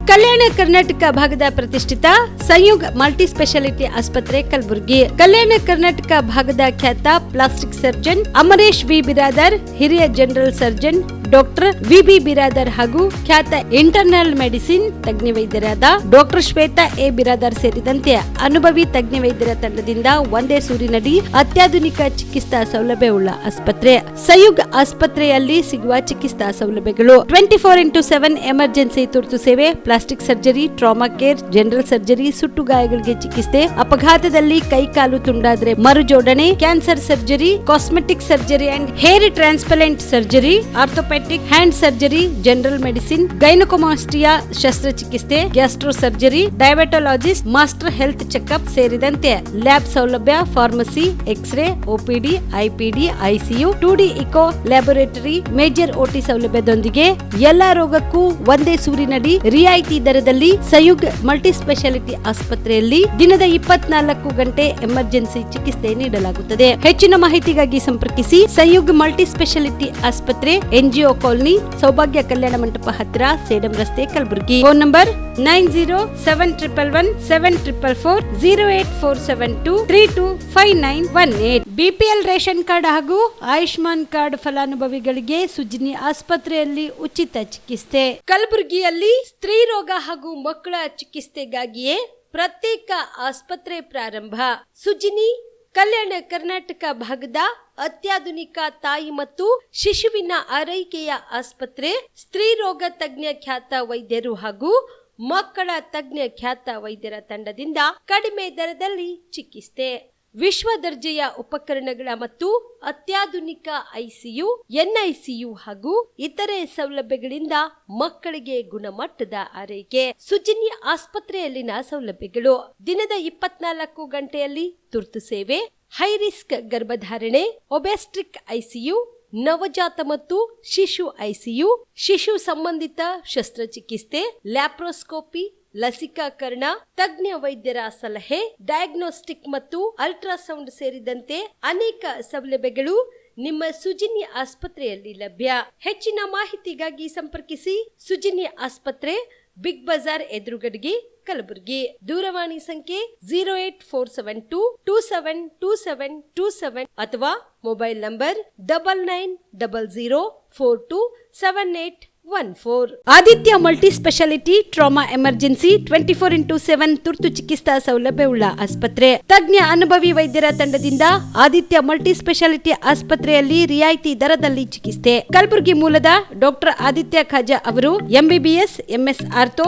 ಕಲ್ಯಾಣ ಕರ್ನಾಟಕ ಭಾಗದ ಪ್ರತಿಷ್ಠಿತ ಸಂಯುಗ್ multi speciality ಆಸ್ಪತ್ರೆ ಕಲಬುರಗಿ. ಕಲ್ಯಾಣ ಕರ್ನಾಟಕ ಭಾಗದ ಖ್ಯಾತ plastic surgeon Amaresh V Biradar, ಹಿರಿಯ general surgeon doctor V Biradar ಹಾಗೂ ಖ್ಯಾತ ಇಂಟರ್ನಲ್ ಮೆಡಿಸಿನ್ ತಜ್ಞ ವೈದ್ಯರಾದ ಡಾಕ್ಟರ್ ಶ್ವೇತಾ ಎ ಬಿರಾದರ್ ಸೇರಿದಂತೆ ಅನುಭವಿ ತಜ್ಞ ವೈದ್ಯರ ತಂಡದಿಂದ ಒಂದೇ ಸೂರಿನಡಿ ಅತ್ಯಾಧುನಿಕ ಚಿಕಿತ್ಸಾ ಸೌಲಭ್ಯವುಳ್ಳ ಆಸ್ಪತ್ರೆ. ಸಂಯುಗ್ ಆಸ್ಪತ್ರೆಯಲ್ಲಿ ಸಿಗುವ ಚಿಕಿತ್ಸಾ ಸೌಲಭ್ಯಗಳು: 24x7 ಎಮರ್ಜೆನ್ಸಿ ತುರ್ತು ಸೇವೆ, plastic surgery, trauma care, general surgery, ಸುಟ್ಟು ಗಾಯಗಳಿಗೆ ಚಿಕಿತ್ಸೆ, ಅಪಘಾತದಲ್ಲಿ ಕೈ ಕಾಲು ತುಂಡಾದ್ರೆ ಮರುಜೋಡಣೆ, cancer surgery, cosmetic surgery and hair transplant surgery, orthopaedic, hand surgery, general medicine, gynaecomastia ಶಸ್ತ್ರಚಿಕಿತ್ಸೆ, gastro surgery, diabetologist, master health checkup ಸೇರಿದಂತೆ ಲ್ಯಾಬ್ ಸೌಲಭ್ಯ, pharmacy, x ray, OPD, IPD, ICU, 2D echo laboratory, major OT ಸೌಲಭ್ಯದೊಂದಿಗೆ ಎಲ್ಲಾ ರೋಗಕ್ಕೂ ಒಂದೇ ಸೂರಿನಡಿ ರಿಯಾಯಿತಿ ದರದಲ್ಲಿ ಸಂಯುಗ್ multi speciality ಆಸ್ಪತ್ರೆಯಲ್ಲಿ ದಿನದ 24 ಗಂಟೆ ಎಮರ್ಜೆನ್ಸಿ ಚಿಕಿತ್ಸೆ ನೀಡಲಾಗುತ್ತದೆ. ಹೆಚ್ಚಿನ ಮಾಹಿತಿಗಾಗಿ ಸಂಪರ್ಕಿಸಿ ಸಂಯುಗ್ ಮಲ್ಟಿ ಸ್ಪೆಷಾಲಿಟಿ ಆಸ್ಪತ್ರೆ, NGO ಕಾಲೋನಿ, ಸೌಭಾಗ್ಯ ಕಲ್ಯಾಣ ಮಂಟಪ ಹತ್ತಿರ, ಸೇಡಂ ರಸ್ತೆ, Kalaburagi. Phone number 9071117444, 08472325918. BPL ration card ಹಾಗೂ ಆಯುಷ್ಮಾನ್ ಕಾರ್ಡ್ ಫಲಾನುಭವಿಗಳಿಗೆ ಸುಜಿನಿ ಆಸ್ಪತ್ರೆಯಲ್ಲಿ ಉಚಿತ ಚಿಕಿತ್ಸೆ. ಕಲಬುರಗಿಯಲ್ಲಿ ಸ್ತ್ರೀ ರೋಗ ಹಾಗೂ ಮಕ್ಕಳ ಚಿಕಿತ್ಸೆಗಾಗಿಯೇ ಪ್ರತ್ಯೇಕ ಆಸ್ಪತ್ರೆ ಪ್ರಾರಂಭ. ಸುಜಿನಿ ಕಲ್ಯಾಣ ಕರ್ನಾಟಕ ಭಾಗದ ಅತ್ಯಾಧುನಿಕ ತಾಯಿ ಮತ್ತು ಶಿಶುವಿನ ಆರೈಕೆಯ ಆಸ್ಪತ್ರೆ. ಸ್ತ್ರೀ ರೋಗ ತಜ್ಞ ಖ್ಯಾತ ವೈದ್ಯರು ಹಾಗೂ ಮಕ್ಕಳ ತಜ್ಞ ಖ್ಯಾತ ವೈದ್ಯರ ತಂಡದಿಂದ ಕಡಿಮೆ ದರದಲ್ಲಿ ಚಿಕಿತ್ಸೆ, ವಿಶ್ವ ದರ್ಜೆಯ ಉಪಕರಣಗಳ ಮತ್ತು ಅತ್ಯಾಧುನಿಕ ICU, NICU ಹಾಗೂ ಇತರೆ ಸೌಲಭ್ಯಗಳಿಂದ ಮಕ್ಕಳಿಗೆ ಗುಣಮಟ್ಟದ ಆರೈಕೆ. ಸುಜಿನಿ ಆಸ್ಪತ್ರೆಯಲ್ಲಿನ ಸೌಲಭ್ಯಗಳು: ದಿನದ 24 ಗಂಟೆಯಲ್ಲಿ ತುರ್ತು ಸೇವೆ, ಹೈ ರಿಸ್ಕ್ ಗರ್ಭಧಾರಣೆ, ಒಬೆಸ್ಟ್ರಿಕ್ ICU, ನವಜಾತ ಮತ್ತು ಶಿಶು ICU, ಶಿಶು ಸಂಬಂಧಿತ ಶಸ್ತ್ರಚಿಕಿತ್ಸೆ, ಲ್ಯಾಪ್ರೋಸ್ಕೋಪಿ, ಲಸಿಕಾಕರಣ, ತಜ್ಞ ವೈದ್ಯರ ಸಲಹೆ, ಡಯಾಗ್ನೋಸ್ಟಿಕ್ ಮತ್ತು ಅಲ್ಟ್ರಾಸೌಂಡ್ ಸೇರಿದಂತೆ ಅನೇಕ ಸೌಲಭ್ಯಗಳು ನಿಮ್ಮ ಸುಜಿನಿ ಆಸ್ಪತ್ರೆಯಲ್ಲಿ ಲಭ್ಯ. ಹೆಚ್ಚಿನ ಮಾಹಿತಿಗಾಗಿ ಸಂಪರ್ಕಿಸಿ ಸುಜಿನಿ ಆಸ್ಪತ್ರೆ, ಬಿಗ್ ಬಜಾರ್ ಎದುರುಗಡೆಗೆ, ಕಲಬುರಗಿ. ದೂರವಾಣಿ ಸಂಖ್ಯೆ 08472272727 ಅಥವಾ mobile number 9900427814. Aditya multi speciality trauma emergency 24x7 ತುರ್ತು ಚಿಕಿತ್ಸಾ ಸೌಲಭ್ಯವುಳ್ಳ ಆಸ್ಪತ್ರೆ. ತಜ್ಞ ಅನುಭವಿ ವೈದ್ಯರ ತಂಡದಿಂದ ಆದಿತ್ಯ ಮಲ್ಟಿ ಸ್ಪೆಷಾಲಿಟಿ ಆಸ್ಪತ್ರೆಯಲ್ಲಿ ರಿಯಾಯಿತಿ ದರದಲ್ಲಿ ಚಿಕಿತ್ಸೆ. ಕಲಬುರಗಿ ಮೂಲದ ಡಾಕ್ಟರ್ ಆದಿತ್ಯ ಖಾಜಾ ಅವರು MBBS, MS ortho,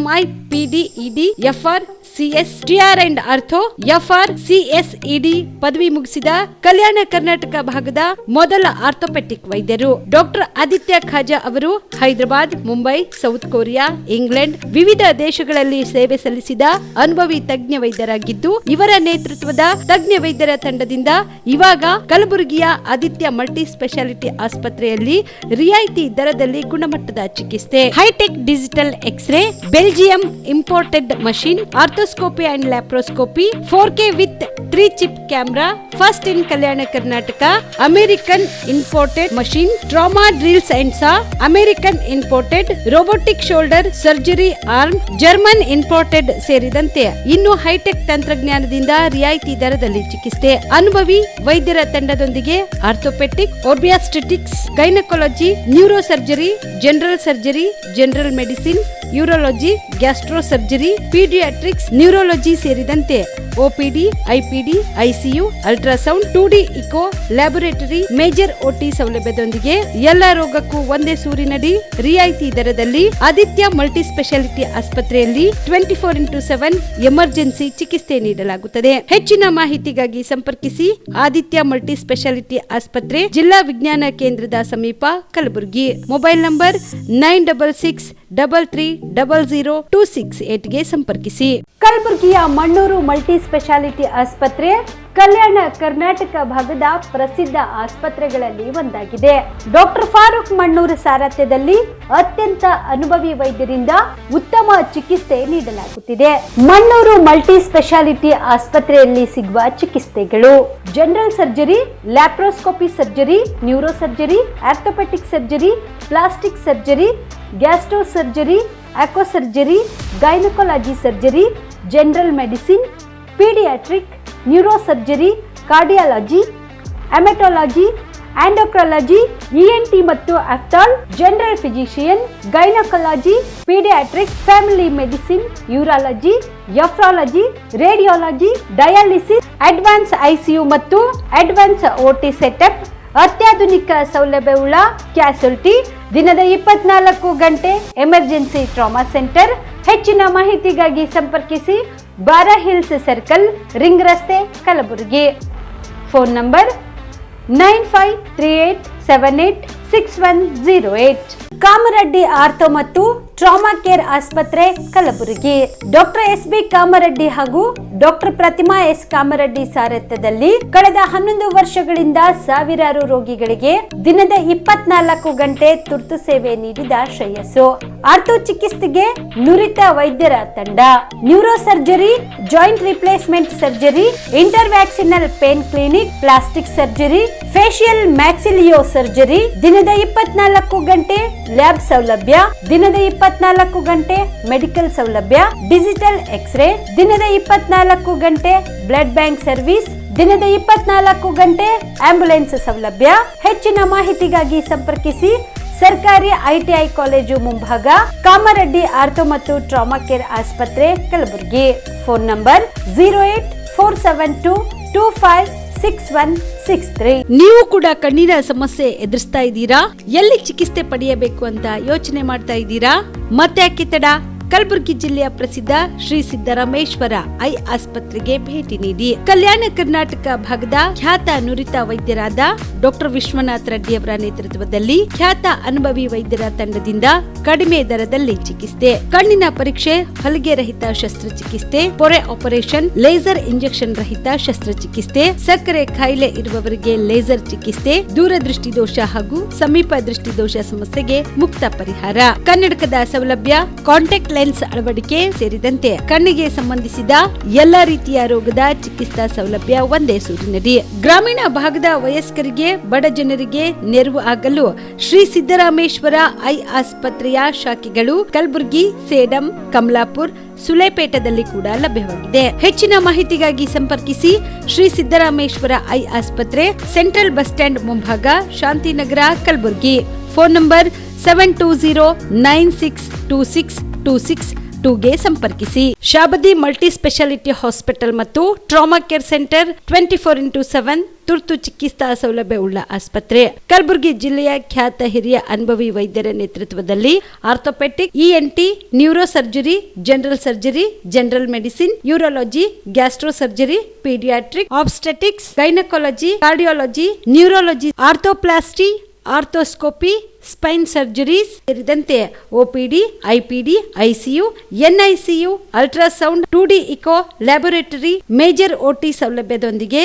MI, PD, ED, FR, CS, TR and ortho, FR, CSED ಪದವಿ ಮುಗಿಸಿದ ಕಲ್ಯಾಣ ಕರ್ನಾಟಕ ಭಾಗದ ಮೊದಲ ಆರ್ಥೋಪೆಟಿಕ್ ವೈದ್ಯರು. ಡಾಕ್ಟರ್ ಆದಿತ್ಯ ಖಾಜಾ ಅವರು Hyderabad, Mumbai, south Korea, England ವಿವಿಧ ದೇಶಗಳಲ್ಲಿ ಸೇವೆ ಸಲ್ಲಿಸಿದ ಅನುಭವಿ ತಜ್ಞ ವೈದ್ಯರಾಗಿದ್ದು, ಇವರ ನೇತೃತ್ವದ ತಜ್ಞ ವೈದ್ಯರ ತಂಡದಿಂದ ಇವಾಗ ಕಲಬುರಗಿಯ ಆದಿತ್ಯ ಮಲ್ಟಿ ಸ್ಪೆಷಾಲಿಟಿ ಆಸ್ಪತ್ರೆಯಲ್ಲಿ ರಿಯಾಯಿತಿ ದರದಲ್ಲಿ ಗುಣಮಟ್ಟದ ಚಿಕಿತ್ಸೆ, hitech digital x ray, Belgium imported machine, arthroscopy and laparoscopy, 4K with 3 chip camera, first in Kalyana Karnataka, American imported machine, trauma drills and saw, American imported robotic shoulder surgery arm, German imported ಸೇರಿದಂತೆ ಇನ್ನು high tech ತಂತ್ರಜ್ಞಾನದಿಂದ ರಿಯಾಯಿತಿ ದರದಲ್ಲಿ ಚಿಕಿತ್ಸೆ. ಅನುಭವಿ ವೈದ್ಯರ ತಂಡದೊಂದಿಗೆ orthopaedic, obstetrics, gynaecology, neuro surgery, general surgery, general medicine, urology, gastro surgery, paediatrics, neurology ಸೇರಿದಂತೆ OPD, IPD, ICU, ultrasound, 2D echo laboratory, major OT ಸೌಲಭ್ಯದೊಂದಿಗೆ ಎಲ್ಲ ರೋಗಕ್ಕೂ ಒಂದೇ ಸೂರಿನಡಿ ರಿಯಾಯಿತಿ ದರದಲ್ಲಿ ಆದಿತ್ಯ ಮಲ್ಟಿ ಸ್ಪೆಷಾಲಿಟಿ ಆಸ್ಪತ್ರೆಯಲ್ಲಿ 24x7 ಎಮರ್ಜೆನ್ಸಿ ಚಿಕಿತ್ಸೆ ನೀಡಲಾಗುತ್ತದೆ. ಹೆಚ್ಚಿನ ಮಾಹಿತಿಗಾಗಿ ಸಂಪರ್ಕಿಸಿ ಆದಿತ್ಯ ಮಲ್ಟಿ ಸ್ಪೆಷಾಲಿಟಿ ಆಸ್ಪತ್ರೆ, ಜಿಲ್ಲಾ ವಿಜ್ಞಾನ ಕೇಂದ್ರದ ಸಮೀಪ, ಕಲಬುರಗಿ. ಮೊಬೈಲ್ ನಂಬರ್ 9663300268ಗೆ ಸಂಪರ್ಕಿಸಿ. ಕಲಬುರಗಿಯ ಮಣ್ಣೂರು ಮಲ್ಟಿ ಸ್ಪೆಷಾಲಿಟಿ ಆಸ್ಪತ್ರೆ ಕಲ್ಯಾಣ ಕರ್ನಾಟಕ ಭಾಗದ ಪ್ರಸಿದ್ಧ ಆಸ್ಪತ್ರೆಗಳಲ್ಲಿ ಒಂದಾಗಿದೆ. ಡಾಕ್ಟರ್ ಫಾರೂಕ್ ಮಣ್ಣೂರು ಸಾರಥ್ಯದಲ್ಲಿ ಅತ್ಯಂತ ಅನುಭವಿ ವೈದ್ಯರಿಂದ ಉತ್ತಮ ಚಿಕಿತ್ಸೆ ನೀಡಲಾಗುತ್ತಿದೆ. ಮಣ್ಣೂರು ಮಲ್ಟಿ ಸ್ಪೆಷಾಲಿಟಿ ಆಸ್ಪತ್ರೆಯಲ್ಲಿ ಸಿಗುವ ಚಿಕಿತ್ಸೆಗಳು: general surgery, laparoscopy surgery, neuro surgery, orthopaedic surgery, plastic surgery, gastro surgery, aqua surgery, gynaecology surgery, general medicine, paediatric, neuro surgery, cardiology, haematology, endocrinology, ENT ಮತ್ತು ophthal, general physician, gynaecology, paediatric, family medicine, urology, nephrology, radiology, dialysis, advance ICU ಮತ್ತು advance OT setup, ಅತ್ಯಾಧುನಿಕ ಸೌಲಭ್ಯವುಳ್ಳ ಕ್ಯಾಸುಲಿಟಿ, ದಿನದ 24 ಗಂಟೆ emergency trauma centre. ಹೆಚ್ಚಿನ ಮಾಹಿತಿಗಾಗಿ ಸಂಪರ್ಕಿಸಿ ಬಾರಾ hills circle, ring ರಸ್ತೆ, Kalaburagi. Phone number 9538786108. Kamareddy ortho ಮತ್ತು ಟ್ರಾಮಾ ಕೇರ್ ಆಸ್ಪತ್ರೆ, ಕಲಬುರಗಿ. ಡಾಕ್ಟರ್ SB ಕಾಮರೆಡ್ಡಿ ಹಾಗೂ ಡಾಕ್ಟರ್ ಪ್ರತಿಮಾ S ಕಾಮರೆಡ್ಡಿ ಸಾರಥ್ಯದಲ್ಲಿ ಕಳೆದ 11 ವರ್ಷಗಳಿಂದ ಸಾವಿರಾರು ರೋಗಿಗಳಿಗೆ ದಿನದ 24 ಗಂಟೆ ತುರ್ತು ಸೇವೆ ನೀಡಿದ ಶ್ರೇಯಸ್ಸು. ಆರ್ಥೋ ಚಿಕಿತ್ಸೆಗೆ ನುರಿತ ವೈದ್ಯರ ತಂಡ, neuro surgery, joint replacement surgery, interventional pain clinic, plastic surgery, facial maxillo surgery, ದಿನದ 24 ಗಂಟೆ ಲ್ಯಾಬ್ ಸೌಲಭ್ಯ, ದಿನದ 24 ಗಂಟೆ ಮೆಡಿಕಲ್ ಸೌಲಭ್ಯ, ಡಿಜಿಟಲ್ ಎಕ್ಸ್ರೇ, ದಿನದ 24 ಗಂಟೆ ಬ್ಲಡ್ ಬ್ಯಾಂಕ್ ಸರ್ವಿಸ್, ದಿನದ 24 ಗಂಟೆ ಆಂಬ್ಯುಲೆನ್ಸ್ ಸೌಲಭ್ಯ. ಹೆಚ್ಚಿನ ಮಾಹಿತಿಗಾಗಿ ಸಂಪರ್ಕಿಸಿ ಸರ್ಕಾರಿ ITI ಕಾಲೇಜು ಮುಂಭಾಗ, ಕಾಮರೆಡ್ಡಿ ಆರ್ಥೋ ಮತ್ತು ಟ್ರಾಮಾ ಕೇರ್ ಆಸ್ಪತ್ರೆ, ಕಲಬುರಗಿ. Phone number 08472256163. ನೀವು ಕೂಡ ಕಣ್ಣಿನ ಸಮಸ್ಯೆ ಎದುರಿಸ್ತಾ ಇದ್ದೀರಾ? ಎಲ್ಲಿ ಚಿಕಿತ್ಸೆ ಪಡೆಯಬೇಕು ಅಂತ ಯೋಚನೆ ಮಾಡ್ತಾ ಇದ್ದೀರಾ? ಮತ್ತೆ ಯಾಕೆ ತಡ? ಕಲಬುರಗಿ ಜಿಲ್ಲೆಯ ಪ್ರಸಿದ್ಧ ಶ್ರೀ ಸಿದ್ದರಾಮೇಶ್ವರ ಐ ಆಸ್ಪತ್ರೆಗೆ ಭೇಟಿ ನೀಡಿ ಕಲ್ಯಾಣ ಕರ್ನಾಟಕ ಭಾಗದ ಖ್ಯಾತ ನುರಿತ ವೈದ್ಯರಾದ ಡಾಕ್ಟರ್ ವಿಶ್ವನಾಥ್ ರೆಡ್ಡಿ ಅವರ ನೇತೃತ್ವದಲ್ಲಿ ಖ್ಯಾತ ಅನುಭವಿ ವೈದ್ಯರ ತಂಡದಿಂದ ಕಡಿಮೆ ದರದಲ್ಲಿ ಚಿಕಿತ್ಸೆ, ಕಣ್ಣಿನ ಪರೀಕ್ಷೆ, ಹೊಲಿಗೆ ರಹಿತ ಶಸ್ತ್ರಚಿಕಿತ್ಸೆ, ಪೊರೆ ಆಪರೇಷನ್, ಲೇಸರ್ ಇಂಜೆಕ್ಷನ್ ರಹಿತ ಶಸ್ತ್ರಚಿಕಿತ್ಸೆ, ಸಕ್ಕರೆ ಕಾಯಿಲೆ ಇರುವವರಿಗೆ ಲೇಸರ್ ಚಿಕಿತ್ಸೆ, ದೂರದೃಷ್ಟಿ ದೋಷ ಹಾಗೂ ಸಮೀಪ ದೃಷ್ಟಿ ದೋಷ ಸಮಸ್ಯೆಗೆ ಮುಕ್ತ ಪರಿಹಾರ, ಕನ್ನಡಕದ ಸೌಲಭ್ಯ, ಕಾಂಟ್ಯಾಕ್ಟ್ ಲೆನ್ಸ್ ಅಳವಡಿಕೆ ಸೇರಿದಂತೆ ಕಣ್ಣಿಗೆ ಸಂಬಂಧಿಸಿದ ಎಲ್ಲಾ ರೀತಿಯ ರೋಗದ ಚಿಕಿತ್ಸಾ ಸೌಲಭ್ಯ ಒಂದೇ ಸೂರಿನಡಿ. ಗ್ರಾಮೀಣ ಭಾಗದ ವಯಸ್ಕರಿಗೆ, ಬಡ ಜನರಿಗೆ ನೆರವು ಆಗಲು ಶ್ರೀ ಸಿದ್ದರಾಮೇಶ್ವರ ಐ ಆಸ್ಪತ್ರೆಯ ಶಾಖೆಗಳು ಕಲಬುರಗಿ, ಸೇಡಂ, ಕಮಲಾಪುರ್, ಸುಲೇಪೇಟದಲ್ಲಿ ಕೂಡ ಲಭ್ಯವಾಗಿದೆ. ಹೆಚ್ಚಿನ ಮಾಹಿತಿಗಾಗಿ ಸಂಪರ್ಕಿಸಿ ಶ್ರೀ ಸಿದ್ದರಾಮೇಶ್ವರ ಐ ಆಸ್ಪತ್ರೆ, ಸೆಂಟ್ರಲ್ ಬಸ್ ಸ್ಟ್ಯಾಂಡ್ ಮುಂಭಾಗ, ಶಾಂತಿನಗರ, ಕಲಬುರಗಿ. ಫೋನ್ ನಂಬರ್ 72096262622ಗೆ ಸಂಪರ್ಕಿಸಿ. ಶಾಬದಿ ಮಲ್ಟಿ ಸ್ಪೆಷಾಲಿಟಿ ಹಾಸ್ಪಿಟಲ್ ಮತ್ತು ಟ್ರಾಮಾ ಕೇರ್ ಸೆಂಟರ್ 24x7 ತುರ್ತು ಚಿಕಿತ್ಸಾ ಸೌಲಭ್ಯವುಳ್ಳ ಆಸ್ಪತ್ರೆ. ಕಲಬುರಗಿ ಜಿಲ್ಲೆಯ ಖ್ಯಾತ ಹಿರಿಯ ಅನುಭವಿ ವೈದ್ಯರ ನೇತೃತ್ವದಲ್ಲಿ orthopaedic, ENT, neuro surgery, general surgery, general medicine, urology, gastro surgery, paediatric, obstetrics, gynaecology, cardiology, neurology, arthroplasty, arthroscopy, spine surgeries ಸೇರಿದಂತೆ OPD, IPD, ICU, NICU, ultrasound, 2D echo, laboratory, major OT ಸೌಲಭ್ಯದೊಂದಿಗೆ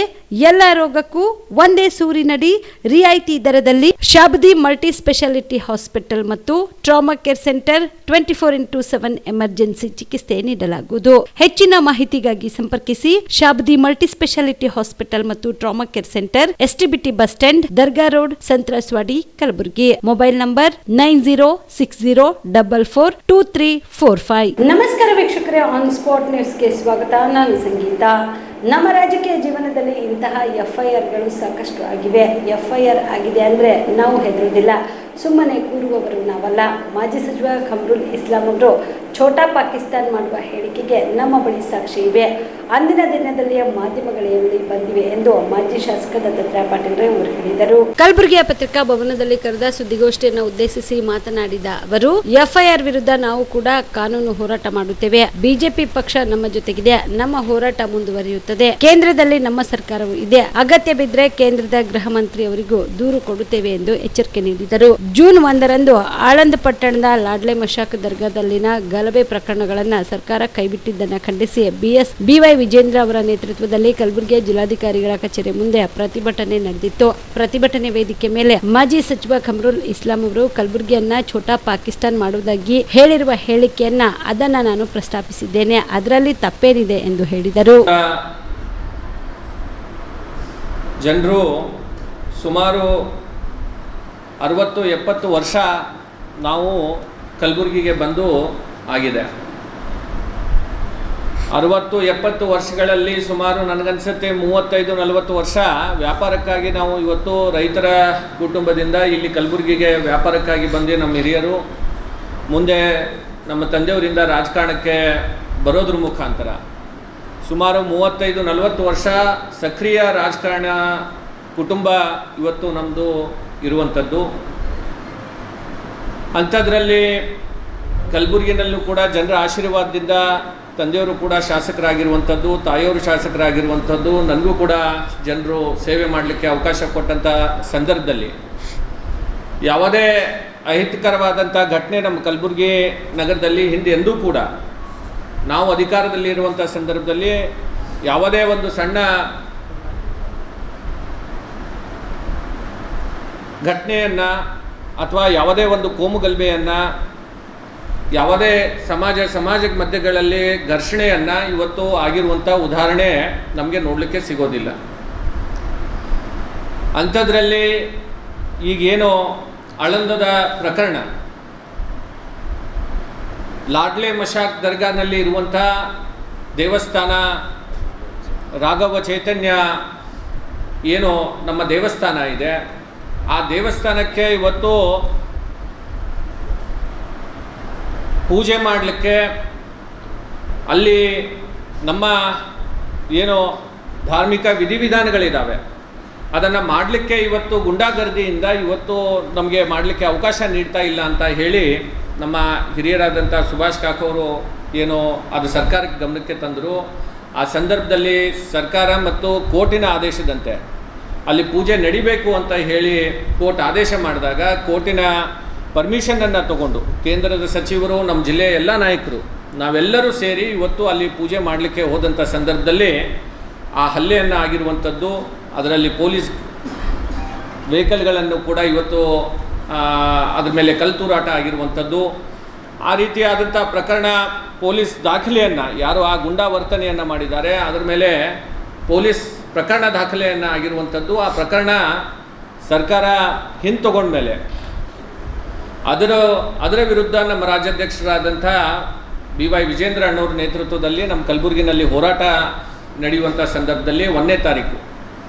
ಎಲ್ಲ ರೋಗಕ್ಕೂ ಒಂದೇ ಸೂರಿನಡಿ ರಿಯಾಯಿತಿ ದರದಲ್ಲಿ ಶಾಬದಿ ಮಲ್ಟಿ ಸ್ಪೆಷಾಲಿಟಿ ಹಾಸ್ಪಿಟಲ್ ಮತ್ತು trauma care centre 24x7 emergency ಚಿಕಿತ್ಸೆ ನೀಡಲಾಗುವುದು. ಹೆಚ್ಚಿನ ಮಾಹಿತಿಗಾಗಿ ಸಂಪರ್ಕಿಸಿ ಶಾಬದಿ ಮಲ್ಟಿ ಸ್ಪೆಷಾಲಿಟಿ ಹಾಸ್ಪಿಟಲ್ ಮತ್ತು trauma care centre, STBT bus stand, Dargah road, ಸಂತ್ರಸ್ವಾಡಿ, Kalaburagi. Mobile number 9060442345. ನಮಸ್ಕಾರ ವೀಕ್ಷಕರೇ, ಆನ್ ಸ್ಪಾಟ್ ನ್ಯೂಸ್ಗೆ ಸ್ವಾಗತ. ನಾನು ಸಂಗೀತ. ನಮ್ಮ ರಾಜಕೀಯ ಜೀವನದಲ್ಲಿ ಇಂತಹ FIRಗಳು ಸಾಕಷ್ಟು ಆಗಿವೆ. FIR ಆಗಿದೆ ಅಂದರೆ ನಾವು ಹೆದರುವುದಿಲ್ಲ, ಸುಮ್ಮನೆ ಕೂರುವವರು ನಾವಲ್ಲ. ಮಾಜಿ ಸಚಿವ ಖಮ್ರುಲ್ ಇಸ್ಲಾಂ ಅವರು ಛೋಟಾ ಪಾಕಿಸ್ತಾನ್ ಮಾಡುವ ಹೇಳಿಕೆಗೆ ನಮ್ಮ ಬಳಿ ಸಾಕ್ಷಿ ಇವೆ. ಅಂದಿನ ದಿನದಲ್ಲಿಯ ಮಾಧ್ಯಮಗಳ ಬಳಿ ಬಂದಿವೆ ಎಂದು ಮಾಜಿ ಶಾಸಕ ದತ್ತಾತ್ರೇಯ ಪಾಟೀಲ್ ಅವರು ಹೇಳಿದರು. ಕಲಬುರಗಿಯ ಪತ್ರಿಕಾ ಭವನದಲ್ಲಿ ಕರೆದ ಸುದ್ದಿಗೋಷ್ಠಿಯನ್ನು ಉದ್ದೇಶಿಸಿ ಮಾತನಾಡಿದ ಅವರು, FIR ವಿರುದ್ಧ ನಾವು ಕೂಡ ಕಾನೂನು ಹೋರಾಟ ಮಾಡುತ್ತೇವೆ. ಬಿಜೆಪಿ ಪಕ್ಷ ನಮ್ಮ ಜೊತೆಗಿದೆ, ನಮ್ಮ ಹೋರಾಟ ಮುಂದುವರಿಯುತ್ತದೆ. ಕೇಂದ್ರದಲ್ಲಿ ನಮ್ಮ ಸರ್ಕಾರವೂ ಇದೆ. ಅಗತ್ಯ ಬಿದ್ದರೆ ಕೇಂದ್ರದ ಗೃಹ ಮಂತ್ರಿ ಅವರಿಗೂ ದೂರು ಕೊಡುತ್ತೇವೆ ಎಂದು ಎಚ್ಚರಿಕೆ ನೀಡಿದರು. ಜೂನ್ 1ರಂದು ಆಳಂದ ಪಟ್ಟಣದ ಲಾಡ್ಲೆ ಮಶಾಕ್ ದರ್ಗಾದಲ್ಲಿನ ಗಲಭೆ ಪ್ರಕರಣಗಳನ್ನು ಸರ್ಕಾರ ಕೈಬಿಟ್ಟಿದ್ದನ್ನು ಖಂಡಿಸಿ BY ವಿಜೇಂದ್ರ ಅವರ ನೇತೃತ್ವದಲ್ಲಿ ಕಲಬುರಗಿಯ ಜಿಲ್ಲಾಧಿಕಾರಿಗಳ ಕಚೇರಿ ಮುಂದೆ ಪ್ರತಿಭಟನೆ ನಡೆದಿತ್ತು. ಪ್ರತಿಭಟನೆ ವೇದಿಕೆ ಮೇಲೆ ಮಾಜಿ ಸಚಿವ ಖಮ್ರುಲ್ ಇಸ್ಲಾಂ ಅವರು ಕಲಬುರಗಿಯನ್ನ ಛೋಟಾ ಪಾಕಿಸ್ತಾನ್ ಮಾಡುವುದಾಗಿ ಹೇಳಿರುವ ಹೇಳಿಕೆಯನ್ನ ಅದನ್ನ ನಾನು ಪ್ರಸ್ತಾಪಿಸಿದ್ದೇನೆ, ಅದರಲ್ಲಿ ತಪ್ಪೇನಿದೆ ಎಂದು ಹೇಳಿದರು. ಜನರು ಸುಮಾರು 60-70 ವರ್ಷ ನಾವು ಕಲಬುರಗಿಗೆ ಬಂದು ಆಗಿದೆ. 60-70 ವರ್ಷಗಳಲ್ಲಿ ಸುಮಾರು ನನಗನ್ಸುತ್ತೆ 35-40 ವರ್ಷ ವ್ಯಾಪಾರಕ್ಕಾಗಿ ನಾವು ಇವತ್ತು ರೈತರ ಕುಟುಂಬದಿಂದ ಇಲ್ಲಿ ಕಲಬುರಗಿಗೆ ವ್ಯಾಪಾರಕ್ಕಾಗಿ ಬಂದು ನಮ್ಮ ಹಿರಿಯರು ಮುಂದೆ ನಮ್ಮ ತಂದೆಯವರಿಂದ ರಾಜಕಾರಣಕ್ಕೆ ಬರೋದ್ರ ಮುಖಾಂತರ ಸುಮಾರು 35-40 ವರ್ಷ ಸಕ್ರಿಯ ರಾಜಕಾರಣ ಕುಟುಂಬ ಇವತ್ತು ನಮ್ಮದು ಇರುವಂಥದ್ದು. ಅಂಥದ್ರಲ್ಲಿ ಕಲಬುರಗಿನಲ್ಲೂ ಕೂಡ ಜನರ ಆಶೀರ್ವಾದದಿಂದ ತಂದೆಯವರು ಕೂಡ ಶಾಸಕರಾಗಿರುವಂಥದ್ದು, ತಾಯಿಯವರು ಶಾಸಕರಾಗಿರುವಂಥದ್ದು, ನನಗೂ ಕೂಡ ಜನರು ಸೇವೆ ಮಾಡಲಿಕ್ಕೆ ಅವಕಾಶ ಕೊಟ್ಟಂಥ ಸಂದರ್ಭದಲ್ಲಿ ಯಾವುದೇ ಅಹಿತಕರವಾದಂಥ ಘಟನೆ ನಮ್ಮ ಕಲಬುರಗಿ ನಗರದಲ್ಲಿ ಹಿಂದೆ ಎಂದೂ ಕೂಡ ನಾವು ಅಧಿಕಾರದಲ್ಲಿ ಇರುವಂಥ ಸಂದರ್ಭದಲ್ಲಿ ಯಾವುದೇ ಒಂದು ಸಣ್ಣ ಘಟನೆಯನ್ನು ಅಥವಾ ಯಾವುದೇ ಒಂದು ಕೋಮುಗಲಭೆಯನ್ನು, ಯಾವುದೇ ಸಮಾಜದ ಮಧ್ಯಗಳಲ್ಲಿ ಘರ್ಷಣೆಯನ್ನು ಇವತ್ತು ಆಗಿರುವಂಥ ಉದಾಹರಣೆ ನಮಗೆ ನೋಡಲಿಕ್ಕೆ ಸಿಗೋದಿಲ್ಲ. ಅಂಥದ್ರಲ್ಲಿ ಈಗೇನೋ ಆಳಂದದ ಪ್ರಕರಣ, ಲಾಡ್ಲೆ ಮಶಾಕ್ ದರ್ಗಾನಲ್ಲಿ ಇರುವಂಥ ದೇವಸ್ಥಾನ, ರಾಘವ ಚೈತನ್ಯ ಏನು ನಮ್ಮ ದೇವಸ್ಥಾನ ಇದೆ, ಆ ದೇವಸ್ಥಾನಕ್ಕೆ ಇವತ್ತು ಪೂಜೆ ಮಾಡಲಿಕ್ಕೆ ಅಲ್ಲಿ ನಮ್ಮ ಏನು ಧಾರ್ಮಿಕ ವಿಧಿವಿಧಾನಗಳಿದ್ದಾವೆ ಅದನ್ನು ಮಾಡಲಿಕ್ಕೆ ಇವತ್ತು ಗುಂಡಾಗರ್ದಿಯಿಂದ ಇವತ್ತು ನಮಗೆ ಮಾಡಲಿಕ್ಕೆ ಅವಕಾಶ ನೀಡ್ತಾ ಇಲ್ಲ ಅಂತ ಹೇಳಿ ನಮ್ಮ ಹಿರಿಯರಾದಂಥ ಸುಭಾಷ್ ಕಾಕೋರು ಏನು ಅದು ಸರ್ಕಾರಕ್ಕೆ ಗಮನಕ್ಕೆ ತಂದರು. ಆ ಸಂದರ್ಭದಲ್ಲಿ ಸರ್ಕಾರ ಮತ್ತು ಕೋರ್ಟಿನ ಆದೇಶದಂತೆ ಅಲ್ಲಿ ಪೂಜೆ ನಡಿಬೇಕು ಅಂತ ಹೇಳಿ ಕೋರ್ಟ್ ಆದೇಶ ಮಾಡಿದಾಗ ಕೋರ್ಟಿನ ಪರ್ಮಿಷನನ್ನು ತಗೊಂಡು ಕೇಂದ್ರದ ಸಚಿವರು, ನಮ್ಮ ಜಿಲ್ಲೆಯ ಎಲ್ಲ ನಾಯಕರು, ನಾವೆಲ್ಲರೂ ಸೇರಿ ಇವತ್ತು ಅಲ್ಲಿ ಪೂಜೆ ಮಾಡಲಿಕ್ಕೆ ಹೋದಂಥ ಸಂದರ್ಭದಲ್ಲಿ ಆ ಹಲ್ಲೆಯನ್ನು ಆಗಿರುವಂಥದ್ದು, ಅದರಲ್ಲಿ ಪೊಲೀಸ್ ವೆಹಿಕಲ್ಗಳನ್ನು ಕೂಡ ಇವತ್ತು ಅದ್ರ ಮೇಲೆ ಕಲ್ತೂರಾಟ ಆಗಿರುವಂಥದ್ದು, ಆ ರೀತಿಯಾದಂಥ ಪ್ರಕರಣ ಪೊಲೀಸ್ ದಾಖಲೆಯನ್ನು ಯಾರು ಆ ಗುಂಡಾ ವರ್ತನೆಯನ್ನು ಮಾಡಿದ್ದಾರೆ ಅದರ ಮೇಲೆ ಪೊಲೀಸ್ ಪ್ರಕರಣ ದಾಖಲೆಯನ್ನು ಆಗಿರುವಂಥದ್ದು. ಆ ಪ್ರಕರಣ ಸರ್ಕಾರ ಹಿಂತಗೊಂಡ್ಮೇಲೆ ಅದರ ವಿರುದ್ಧ ನಮ್ಮ ರಾಜ್ಯಾಧ್ಯಕ್ಷರಾದಂಥ BY ವಿಜೇಂದ್ರ ಅಣ್ಣವ್ರ ನೇತೃತ್ವದಲ್ಲಿ ನಮ್ಮ ಕಲಬುರಗಿನಲ್ಲಿ ಹೋರಾಟ ನಡೆಯುವಂಥ ಸಂದರ್ಭದಲ್ಲಿ 1ನೇ ತಾರೀಕು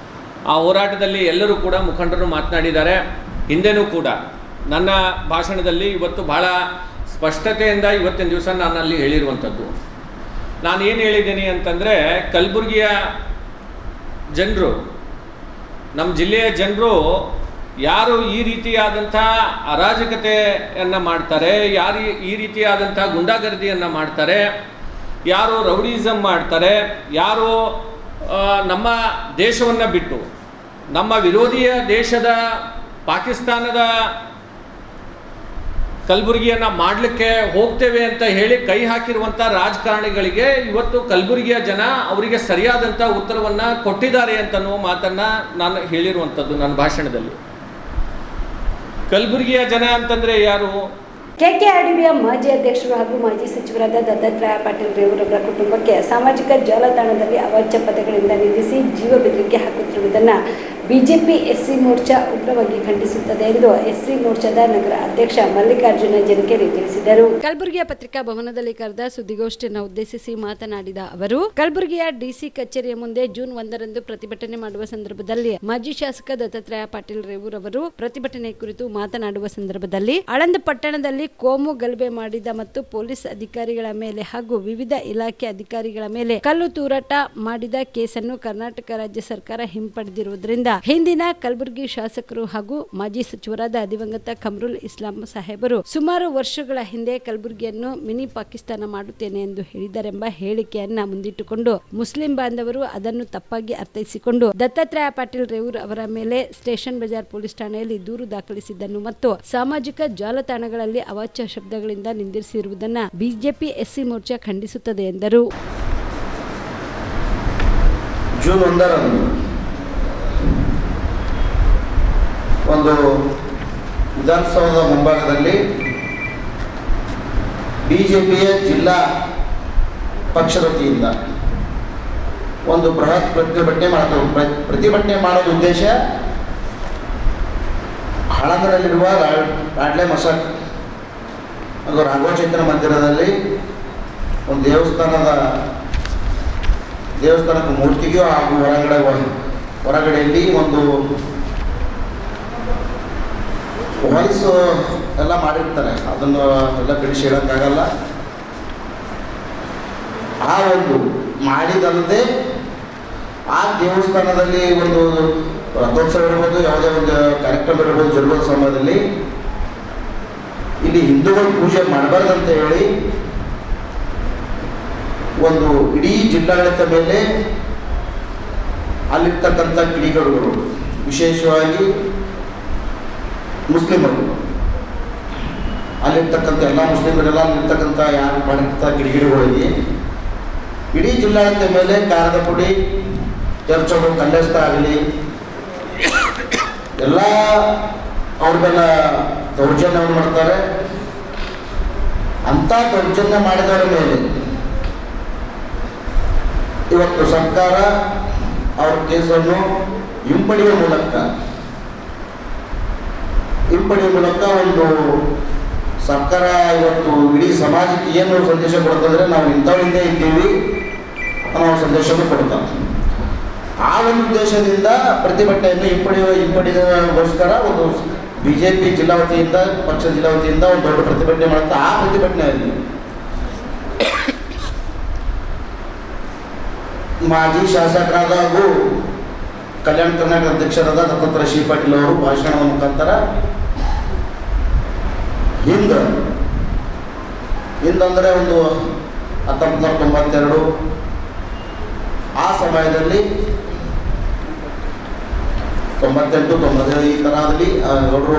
ಆ ಹೋರಾಟದಲ್ಲಿ ಎಲ್ಲರೂ ಕೂಡ ಮುಖಂಡರು ಮಾತನಾಡಿದ್ದಾರೆ. ಹಿಂದೆನೂ ಕೂಡ ನನ್ನ ಭಾಷಣದಲ್ಲಿ ಇವತ್ತು ಭಾಳ ಸ್ಪಷ್ಟತೆಯಿಂದ ಇವತ್ತಿನ ದಿವಸ ನಾನು ಅಲ್ಲಿ ಹೇಳಿರುವಂಥದ್ದು. ನಾನು ಏನು ಹೇಳಿದ್ದೀನಿ ಅಂತಂದರೆ, ಕಲಬುರಗಿಯ ಜನರು, ನಮ್ಮ ಜಿಲ್ಲೆಯ ಜನರು ಯಾರು ಈ ರೀತಿಯಾದಂಥ ಅರಾಜಕತೆಯನ್ನು ಮಾಡ್ತಾರೆ, ಯಾರು ಈ ರೀತಿಯಾದಂಥ ಗುಂಡಾಗರ್ದಿಯನ್ನು ಮಾಡ್ತಾರೆ, ಯಾರು ರೌಡಿಸಮ್ ಮಾಡ್ತಾರೆ, ಯಾರು ನಮ್ಮ ದೇಶವನ್ನು ಬಿಟ್ಟು ನಮ್ಮ ವಿರೋಧಿಯ ದೇಶದ ಪಾಕಿಸ್ತಾನದ ಕಲಬುರಗಿಯನ್ನು ಮಾಡಲಿಕ್ಕೆ ಹೋಗ್ತೇವೆ ಅಂತ ಹೇಳಿ ಕೈ ಹಾಕಿರುವಂಥ ರಾಜಕಾರಣಿಗಳಿಗೆ ಇವತ್ತು ಕಲಬುರಗಿಯ ಜನ ಅವರಿಗೆ ಸರಿಯಾದಂಥ ಉತ್ತರವನ್ನು ಕೊಟ್ಟಿದ್ದಾರೆ ಅಂತನ್ನುವ ಮಾತನ್ನು ನಾನು ಹೇಳಿರುವಂಥದ್ದು ನನ್ನ ಭಾಷಣದಲ್ಲಿ. ಕಲಬುರಗಿಯ ಜನ ಅಂತಂದರೆ ಯಾರು? ಕೆಕೆಆರ್ಡಿಬಿಯ ಮಾಜಿ ಅಧ್ಯಕ್ಷರು ಹಾಗೂ ಮಾಜಿ ಸಚಿವರಾದ ದತ್ತಾತ್ರೇಯ ಪಾಟೀಲ್ ರೇವೂರವರ ಕುಟುಂಬಕ್ಕೆ ಸಾಮಾಜಿಕ ಜಾಲತಾಣದಲ್ಲಿ ಅವಾಚ್ಯ ಪದಗಳಿಂದ ನಿಂದಿಸಿ ಜೀವ ಬೆದರಿಕೆ ಹಾಕುತ್ತಿರುವುದನ್ನು ಬಿಜೆಪಿ ಎಸ್ಸಿ ಮೋರ್ಚಾ ಉಗ್ರವಾಗಿ ಖಂಡಿಸುತ್ತದೆ ಎಂದು ಎಸ್ಸಿ ಮೋರ್ಚಾದ ನಗರ ಅಧ್ಯಕ್ಷ ಮಲ್ಲಿಕಾರ್ಜುನ ಜನಕೇರಿ ತಿಳಿಸಿದರು. ಕಲಬುರಗಿಯ ಪತ್ರಿಕಾ ಭವನದಲ್ಲಿ ಕರೆದ ಸುದ್ದಿಗೋಷ್ಠಿಯನ್ನು ಉದ್ದೇಶಿಸಿ ಮಾತನಾಡಿದ ಅವರು, ಕಲಬುರಗಿಯ ಡಿಸಿ ಕಚೇರಿಯ ಮುಂದೆ ಜೂನ್ 1ರಂದು ಪ್ರತಿಭಟನೆ ಮಾಡುವ ಸಂದರ್ಭದಲ್ಲಿ ಮಾಜಿ ಶಾಸಕ ದತ್ತಾತ್ರೇಯ ಪಾಟೀಲ್ ರೇವೂರವರು ಪ್ರತಿಭಟನೆ ಕುರಿತು ಮಾತನಾಡುವ ಸಂದರ್ಭದಲ್ಲಿ ಆಳಂದ ಪಟ್ಟಣದಲ್ಲಿ ಕೋಮು ಗಲಭೆ ಮಾಡಿದ ಮತ್ತು ಪೊಲೀಸ್ ಅಧಿಕಾರಿಗಳ ಮೇಲೆ ಹಾಗೂ ವಿವಿಧ ಇಲಾಖೆ ಅಧಿಕಾರಿಗಳ ಮೇಲೆ ಕಲ್ಲು ತೂರಾಟ ಮಾಡಿದ ಕೇಸನ್ನು ಕರ್ನಾಟಕ ರಾಜ್ಯ ಸರ್ಕಾರ ಹಿಂಪಡೆದಿರುವುದರಿಂದ ಹಿಂದಿನ ಕಲಬುರಗಿ ಶಾಸಕರು ಹಾಗೂ ಮಾಜಿ ಸಚಿವರಾದ ದಿವಂಗತ ಕಮರುಲ್ ಇಸ್ಲಾಂ ಸಾಹೇಬರು ಸುಮಾರು ವರ್ಷಗಳ ಹಿಂದೆ ಕಲಬುರಗಿಯನ್ನು ಮಿನಿ ಪಾಕಿಸ್ತಾನ ಮಾಡುತ್ತೇನೆ ಎಂದು ಹೇಳಿದರೆಂಬ ಹೇಳಿಕೆಯನ್ನ ಮುಂದಿಟ್ಟುಕೊಂಡು ಮುಸ್ಲಿಂ ಬಾಂಧವರು ಅದನ್ನು ತಪ್ಪಾಗಿ ಅರ್ಥೈಸಿಕೊಂಡು ದತ್ತಾತ್ರೇಯ ಪಾಟೀಲ್ ರೇವೂರ್ ಅವರ ಮೇಲೆ ಸ್ಟೇಷನ್ ಬಜಾರ್ ಪೊಲೀಸ್ ಠಾಣೆಯಲ್ಲಿ ದೂರು ದಾಖಲಿಸಿದ್ದನ್ನು ಮತ್ತು ಸಾಮಾಜಿಕ ಜಾಲತಾಣಗಳಲ್ಲಿ ಅವಾಚ್ಯ ಶಬ್ದಗಳಿಂದ ನಿಂದಿಸಿರುವುದನ್ನು ಬಿಜೆಪಿ ಎಸ್ಸಿ ಮೋರ್ಚಾ ಖಂಡಿಸುತ್ತದೆ ಎಂದರು. ಜೂನ್ 1ರಂದು ಒಂದು ವಿಧಾನಸೌಧದ ಮುಂಭಾಗದಲ್ಲಿ ಬಿಜೆಪಿಯ ಜಿಲ್ಲಾ ಪಕ್ಷದ ವತಿಯಿಂದ ಒಂದು ಬೃಹತ್ ಪ್ರತಿಭಟನೆ ಮಾಡೋದು ಉದ್ದೇಶ ಆಳಂದದಲ್ಲಿರುವ ಲಾಡ್ಲೆ ಮಸಾಕ್ ಹಾಗೂ ರಾಘವಚೈತನ್ಯ ಮಂದಿರದಲ್ಲಿ ಒಂದು ದೇವಸ್ಥಾನದ ಮೂರ್ತಿಗೂ ಹಾಗೂ ಹೊರಗಡೆಯಲ್ಲಿ ಒಂದು ವಾಯ್ಸು ಎಲ್ಲ ಮಾಡಿರ್ತಾರೆ, ಅದನ್ನು ಎಲ್ಲ ಬಿಡಿಸಿ ಹೇಳೋಕ್ಕಾಗಲ್ಲ. ಆ ಒಂದು ಮಾಡಿದಲ್ಲದೆ ಆ ದೇವಸ್ಥಾನದಲ್ಲಿ ಒಂದು ರಥೋತ್ಸವ ಇರ್ಬೋದು, ಯಾವುದೇ ಒಂದು ಕಾರ್ಯಕ್ರಮ ಇರ್ಬೋದು, ಜರುಗುವ ಸಮಯದಲ್ಲಿ ಇಲ್ಲಿ ಹಿಂದೂಗಳು ಪೂಜೆ ಮಾಡಬಾರ್ದಂತ ಹೇಳಿ ಒಂದು ಇಡೀ ಜಿಲ್ಲಾಡಳಿತ ಮೇಲೆ ಅಲ್ಲಿರ್ತಕ್ಕಂಥ ಕಿಡಿಗೇಡಿಗಳು, ವಿಶೇಷವಾಗಿ ಮುಸ್ಲಿಮರು, ಅಲ್ಲಿರ್ತಕ್ಕಂಥ ಎಲ್ಲ ಮುಸ್ಲಿಮರೆಲ್ಲ ಅಲ್ಲಿರ್ತಕ್ಕಂಥ ಯಾರು ಮಾಡಿರ್ತಕ್ಕ ಕಿಡಿಗೇಡಿಗಳಿಗೆ ಇಡೀ ಜಿಲ್ಲಾಡಳಿತ ಮೇಲೆ ಖಾರದ ಪುಡಿ ಎರಚೋದು, ಕಲ್ಲೆಸ್ತ ಆಗಲಿ ಎಲ್ಲ ಅವ್ರ ಮೇಲೆ ದೌರ್ಜನ್ಯವನ್ನು ಮಾಡ್ತಾರೆ. ಅಂಥ ದೌರ್ಜನ್ಯ ಮಾಡಿದವರ ಮೇಲೆ ಇವತ್ತು ಸರ್ಕಾರ ಅವ್ರ ಕೇಸನ್ನು ಹಿಂಪಡೆಯುವ ಮೂಲಕ ಒಂದು ಸರ್ಕಾರ ಇವತ್ತು ಇಡೀ ಸಮಾಜಕ್ಕೆ ಏನು ಸಂದೇಶ ಕೊಡ್ತಂದ್ರೆ ನಾವು ಇಂಥವರಿಂದ ಇದ್ದೀವಿ ಅನ್ನೋ ಸಂದೇಶವನ್ನು ಕೊಡ್ತಾರೆ. ಆ ಒಂದು ಉದ್ದೇಶದಿಂದ ಪ್ರತಿಭಟನೆಯನ್ನು ಹಿಂಪಡೆಯೋಗೋಸ್ಕರ ಒಂದು BJP ಜಿಲ್ಲಾ ವತಿಯಿಂದ, ಪಕ್ಷ ಜಿಲ್ಲಾ ವತಿಯಿಂದ ಒಂದು ದೊಡ್ಡ ಪ್ರತಿಭಟನೆ ಮಾಡುತ್ತೆ. ಆ ಪ್ರತಿಭಟನೆಯಲ್ಲಿ ಮಾಜಿ ಶಾಸಕರಾದ ಹಾಗೂ ಕಲ್ಯಾಣ ಕರ್ನಾಟಕ ಅಧ್ಯಕ್ಷರಾದ ದತ್ತಾತ್ರೇಯ ಶ್ರೀ ಪಾಟೀಲ್ ಅವರು ಭಾಷಣದ ಮುಖಾಂತರ ಹಿಂದಂದರೆ ಒಂದು 1992 ಆ ಸಮಯದಲ್ಲಿ 98, 97 ಈ ಥರದಲ್ಲಿ ಅವರು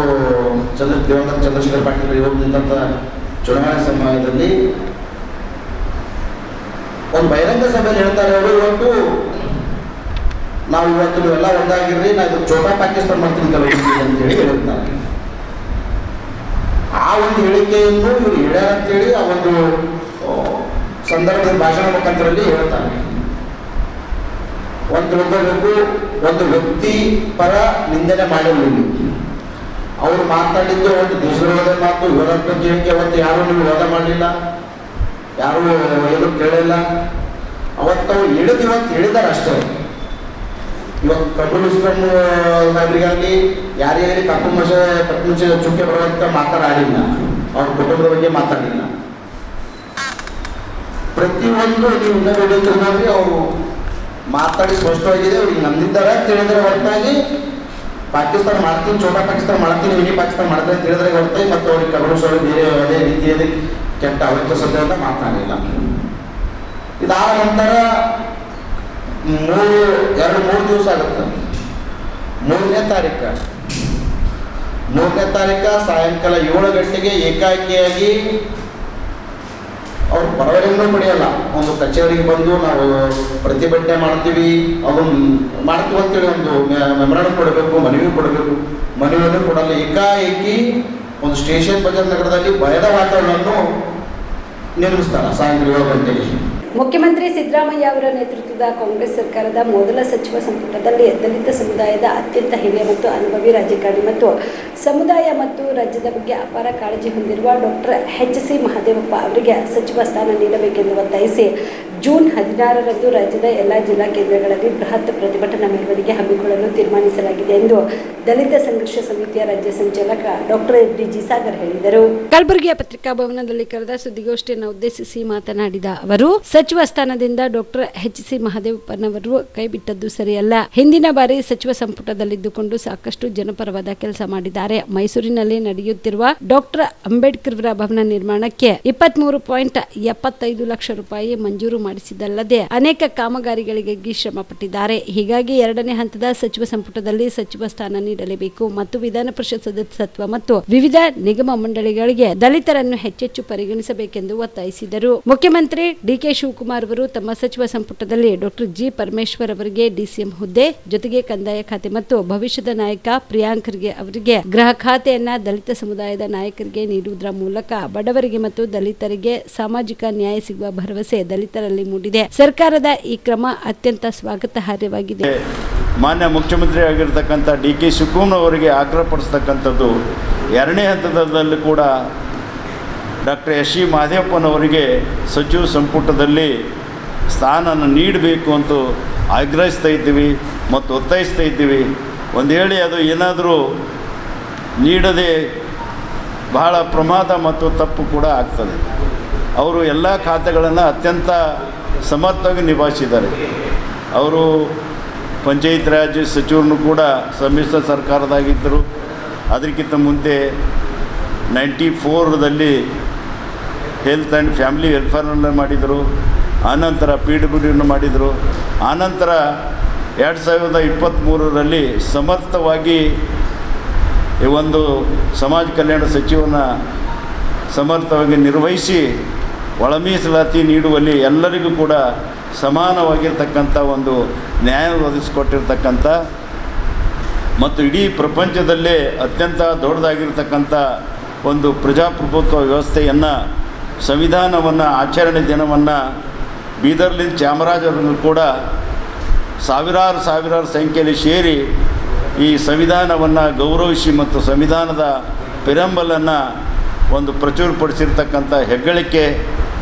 ದಿವಂಗತ ಚಂದ್ರಶೇಖರ್ ಪಾಟೀಲ್ ಇವರು ನಿಂತ ಚುನಾವಣೆ ಸಮಯದಲ್ಲಿ ಒಂದು ಬಹಿರಂಗ ಸಭೆಯಲ್ಲಿ ಹೇಳ್ತಾರೆ ಅವರು, ಇವತ್ತು ನೀವೆಲ್ಲ ಒಂದಾಗಿರ್ರಿ, ನಾ ಇದು ಛೋಟಾ ಪಾಕಿಸ್ತಾನ ಮಾಡ್ತೀನಿ ಅಂತೇಳಿ ಹೇಳಿರ್ತಾರೆ. ಆ ಒಂದು ಹೇಳಿಕೆಯನ್ನು ಇವರು ಹೇಳ್ಯಾರ ಅಂತೇಳಿ ಆ ಒಂದು ಸಂದರ್ಭದಲ್ಲಿ ಭಾಷಣ ಮುಖಾಂತರಲ್ಲಿ ಹೇಳ್ತಾರೆ. ಒಂದು ವ್ಯಕ್ತಿ ಪರ ನಿಂದನೆ ಮಾಡಿರಲಿಲ್ಲ. ಅವರು ಮಾತಾಡಿದ್ದು ಒಂದು ದೇಶದ ಮಾತು, ವಿರೋಧಾತ್ಮಕ ಹೇಳಿಕೆ ಅವತ್ತು ಯಾರು ನೀವು ವಿರೋಧ ಮಾಡಲಿಲ್ಲ, ಯಾರು ಏನು ಕೇಳಿಲ್ಲ. ಅವತ್ತು ಅವ್ರು ಇವತ್ತು ಹೇಳಿದ್ದಾರೆ ಅಷ್ಟೇ. ಇವತ್ತು ಕಮ್ಯುನಿಸ್ಟನ್ ನಾಗರಿಕರಲ್ಲಿ ಯಾರೇ ಕಪ್ಪು ಮುಂಚೆ ಚುಕ್ಕೆ ಬರುವಂತ ಮಾತಾಡಿಲ್ಲ, ಅವ್ರ ಕುಟುಂಬದ ಬಗ್ಗೆ ಮಾತಾಡಿಲ್ಲ. ಪ್ರತಿಯೊಂದು ನೀವು ಇನ್ನೊಂದು ಅವರು ಮಾತಾಡಿ ಸ್ಪಷ್ಟವಾಗಿದೆ. ಅವ್ರಿಗೆ ನಂದಿದ್ದಾರೆ ಅಂತ ಹೇಳಿದ್ರೆ ಹೊರತಾಗಿ ಪಾಕಿಸ್ತಾನ ಮಾಡ್ತೀನಿ, ಛೋಟಾ ಪಾಕಿಸ್ತಾನ ಮಾಡ್ತೀನಿ, ಮಿನಿ ಪಾಕಿಸ್ತಾನ ಮಾಡ್ತೀನಿ ಅಂತ ಹೇಳಿದ್ರೆ ಹೊರತಾಗಿ ಮತ್ತು ಅವ್ರಿಗೆ ಕಮ್ಯುನಿಸ್ಟ್ ಬೇರೆ ಅದೇ ರೀತಿಯಲ್ಲಿ ಕೆಟ್ಟ ಅವಶ್ಯಕತೆಯಿಂದ ಮಾತನಾಡಿಲ್ಲ. ಇದಾದ ನಂತರ 3 ದಿವಸ ಆಗುತ್ತೆ. 3ನೇ ತಾರೀಕು ಸಾಯಂಕಾಲ 7 ಗಂಟೆಗೆ ಏಕಾಏಕಿಯಾಗಿ ಅವ್ರು ಪರವಾನಗಿನೂ ಪಡೆಯಲ್ಲ. ಒಂದು ಕಚೇರಿಗೆ ಬಂದು ನಾವು ಪ್ರತಿಭಟನೆ ಮಾಡ್ತೀವಿ, ಅದನ್ನು ಮಾಡ್ತೀವಿ ಅಂತೇಳಿ ಒಂದು ಮೆಮೊರಾಂಡಮ್ ಕೊಡಬೇಕು, ಮನವಿಯನ್ನು ಕೊಡಲ್ಲ. ಏಕಾಏಕಿ ಒಂದು ಸ್ಟೇಷನ್ ಬಜಾರ್ ನಗರದಲ್ಲಿ ಭಯದ ವಾತಾವರಣವನ್ನು ನಿರ್ಮಿಸ್ತಾರೆ ಸಾಯಂಕಾಲ 7 ಗಂಟೆಗೆ. ಮುಖ್ಯಮಂತ್ರಿ ಸಿದ್ದರಾಮಯ್ಯ ಅವರ ನೇತೃತ್ವದ ಕಾಂಗ್ರೆಸ್ ಸರ್ಕಾರದ ಮೊದಲ ಸಚಿವ ಸಂಪುಟದಲ್ಲಿ ದಲಿತ ಸಮುದಾಯದ ಅತ್ಯಂತ ಹಿರಿಯ ಮತ್ತು ಅನುಭವಿ ರಾಜಕಾರಣಿ ಮತ್ತು ಸಮುದಾಯ ಮತ್ತು ರಾಜ್ಯದ ಬಗ್ಗೆ ಅಪಾರ ಕಾಳಜಿ ಹೊಂದಿರುವ ಡಾಕ್ಟರ್ H.C. ಮಹದೇವಪ್ಪ ಅವರಿಗೆ ಸಚಿವ ಸ್ಥಾನ ನೀಡಬೇಕೆಂದು ಒತ್ತಾಯಿಸಿ ಜೂನ್ 16ರಂದು ರಾಜ್ಯದ ಎಲ್ಲ ಜಿಲ್ಲಾ ಕೇಂದ್ರಗಳಲ್ಲಿ ಬೃಹತ್ ಪ್ರತಿಭಟನಾ ಮೆರವಣಿಗೆ ಹಮ್ಮಿಕೊಳ್ಳಲು ತೀರ್ಮಾನಿಸಲಾಗಿದೆ ಎಂದು ದಲಿತ ಸಂಘರ್ಷ ಸಮಿತಿಯ ರಾಜ್ಯ ಸಂಚಾಲಕ ಡಾಕ್ಟರ್ D.G. ಸಾಗರ್ ಹೇಳಿದರು. ಕಲಬುರಗಿಯ ಪತ್ರಿಕಾ ಭವನದಲ್ಲಿ ಕರೆದ ಸುದ್ದಿಗೋಷ್ಠಿಯನ್ನು ಉದ್ದೇಶಿಸಿ ಮಾತನಾಡಿದ ಅವರು, ಸಚಿವ ಸ್ಥಾನದಿಂದ ಡಾಕ್ಟರ್ H.C. ಮಹದೇವಪ್ಪನವರು ಕೈಬಿಟ್ಟದ್ದು ಸರಿಯಲ್ಲ. ಹಿಂದಿನ ಬಾರಿ ಸಚಿವ ಸಂಪುಟದಲ್ಲಿದ್ದುಕೊಂಡು ಸಾಕಷ್ಟು ಜನಪರವಾದ ಕೆಲಸ ಮಾಡಿದ್ದಾರೆ. ಮೈಸೂರಿನಲ್ಲಿ ನಡೆಯುತ್ತಿರುವ ಡಾಕ್ಟರ್ ಅಂಬೇಡ್ಕರ್ ಭವನ ನಿರ್ಮಾಣಕ್ಕೆ 23.75 ಲಕ್ಷ ರೂಪಾಯಿ ಮಂಜೂರು ಮಾಡಿಸಿದ್ದಲ್ಲದೆ ಅನೇಕ ಕಾಮಗಾರಿಗಳಿಗಾಗಿ ಶ್ರಮ ಪಟ್ಟಿದ್ದಾರೆ. ಹೀಗಾಗಿ 2ನೇ ಹಂತದ ಸಚಿವ ಸಂಪುಟದಲ್ಲಿ ಸಚಿವ ಸ್ಥಾನ ನೀಡಲೇಬೇಕು ಮತ್ತು ವಿಧಾನ ಪರಿಷತ್ ಸದಸ್ಯತ್ವ ಮತ್ತು ವಿವಿಧ ನಿಗಮ ಮಂಡಳಿಗಳಿಗೆ ದಲಿತರನ್ನು ಹೆಚ್ಚೆಚ್ಚು ಪರಿಗಣಿಸಬೇಕೆಂದು ಒತ್ತಾಯಿಸಿದರು. ಮುಖ್ಯಮಂತ್ರಿ D.K. ಶಿವಕುಮಾರ್ ಅವರು ತಮ್ಮ ಸಚಿವ ಸಂಪುಟದಲ್ಲಿ ಡಾಕ್ಟರ್ G. ಪರಮೇಶ್ವರ್ ಅವರಿಗೆ DCM ಹುದ್ದೆ, ಜೊತೆಗೆ ಕಂದಾಯ ಖಾತೆ ಮತ್ತು ಭವಿಷ್ಯದ ನಾಯಕ ಪ್ರಿಯಾಂಕ್ ಖರ್ಗೆ ಅವರಿಗೆ ಗೃಹ ಖಾತೆಯನ್ನ ದಲಿತ ಸಮುದಾಯದ ನಾಯಕರಿಗೆ ನೀಡುವುದರ ಮೂಲಕ ಬಡವರಿಗೆ ಮತ್ತು ದಲಿತರಿಗೆ ಸಾಮಾಜಿಕ ನ್ಯಾಯ ಸಿಗುವ ಭರವಸೆ ದಲಿತರಲ್ಲಿ ಮೂಡಿದೆ. ಸರ್ಕಾರದ ಈ ಕ್ರಮ ಅತ್ಯಂತ ಸ್ವಾಗತಾರ್ಹವಾಗಿದೆ. ಮಾನ್ಯ ಮುಖ್ಯಮಂತ್ರಿ ಆಗಿರ್ತಕ್ಕಂಥ D.K. ಶಿವಕುಮಾರ್ ಅವರಿಗೆ ಆಗ್ರಹಪಡಿಸ್ತಕ್ಕಂಥದ್ದು 2ನೇ ಹಂತದಲ್ಲಿ ಕೂಡ ಡಾಕ್ಟರ್ ಎಸ್ ಸಿ ಮಹದೇವಪ್ಪನವರಿಗೆ ಸಚಿವ ಸಂಪುಟದಲ್ಲಿ ಸ್ಥಾನನ ನೀಡಬೇಕು ಅಂತ ಆಗ್ರಹಿಸ್ತಾ ಇದ್ದೀವಿ ಮತ್ತು ಒತ್ತಾಯಿಸ್ತಾ ಇದ್ದೀವಿ. ಒಂದು ಹೇಳಿ ಅದು ಏನಾದರೂ ನೀಡದೆ ಬಹಳ ಪ್ರಮಾದ ಮತ್ತು ತಪ್ಪು ಕೂಡ ಆಗ್ತದೆ. ಅವರು ಎಲ್ಲ ಖಾತೆಗಳನ್ನು ಅತ್ಯಂತ ಸಮರ್ಥವಾಗಿ ನಿಭಾಯಿಸಿದ್ದಾರೆ. ಅವರು ಪಂಚಾಯತ್ ರಾಜ್ ಸಚಿವರನ್ನು ಕೂಡ ಸಮ್ಮಿಶ್ರ ಸರ್ಕಾರದಾಗಿದ್ದರು. ಅದಕ್ಕಿಂತ ಮುಂದೆ 94ರಲ್ಲಿ ಹೆಲ್ತ್ ಆ್ಯಂಡ್ ಫ್ಯಾಮಿಲಿ ವೆಲ್ಫೇರ್ನ ಮಾಡಿದರು. ಆನಂತರ PWDಯನ್ನು ಮಾಡಿದರು. ಆನಂತರ 2023ರಲ್ಲಿ ಸಮರ್ಥವಾಗಿ ಈ ಒಂದು ಸಮಾಜ ಕಲ್ಯಾಣ ಸಚಿವನ ಸಮರ್ಥವಾಗಿ ನಿರ್ವಹಿಸಿ ಒಳ ಮೀಸಲಾತಿ ನೀಡುವಲ್ಲಿ ಎಲ್ಲರಿಗೂ ಕೂಡ ಸಮಾನವಾಗಿರ್ತಕ್ಕಂಥ ಒಂದು ನ್ಯಾಯ ಒದಗಿಸಿಕೊಟ್ಟಿರ್ತಕ್ಕಂಥ ಮತ್ತು ಇಡೀ ಪ್ರಪಂಚದಲ್ಲೇ ಅತ್ಯಂತ ದೊಡ್ಡದಾಗಿರ್ತಕ್ಕಂಥ ಒಂದು ಪ್ರಜಾಪ್ರಭುತ್ವ ವ್ಯವಸ್ಥೆಯನ್ನು ಸಂವಿಧಾನವನ್ನು ಆಚರಣೆ ದಿನವನ್ನು ಬೀದರ್ಲಿಂದ ಚಾಮರಾಜನಗರ ಕೂಡ ಸಾವಿರಾರು ಸಂಖ್ಯೆಯಲ್ಲಿ ಸೇರಿ ಈ ಸಂವಿಧಾನವನ್ನು ಗೌರವಿಸಿ ಮತ್ತು ಸಂವಿಧಾನದ ಪ್ರಿಯಾಂಬಲನ್ನು ಒಂದು ಪ್ರಚುರಪಡಿಸಿರ್ತಕ್ಕಂಥ ಹೆಗ್ಗಳಿಕೆ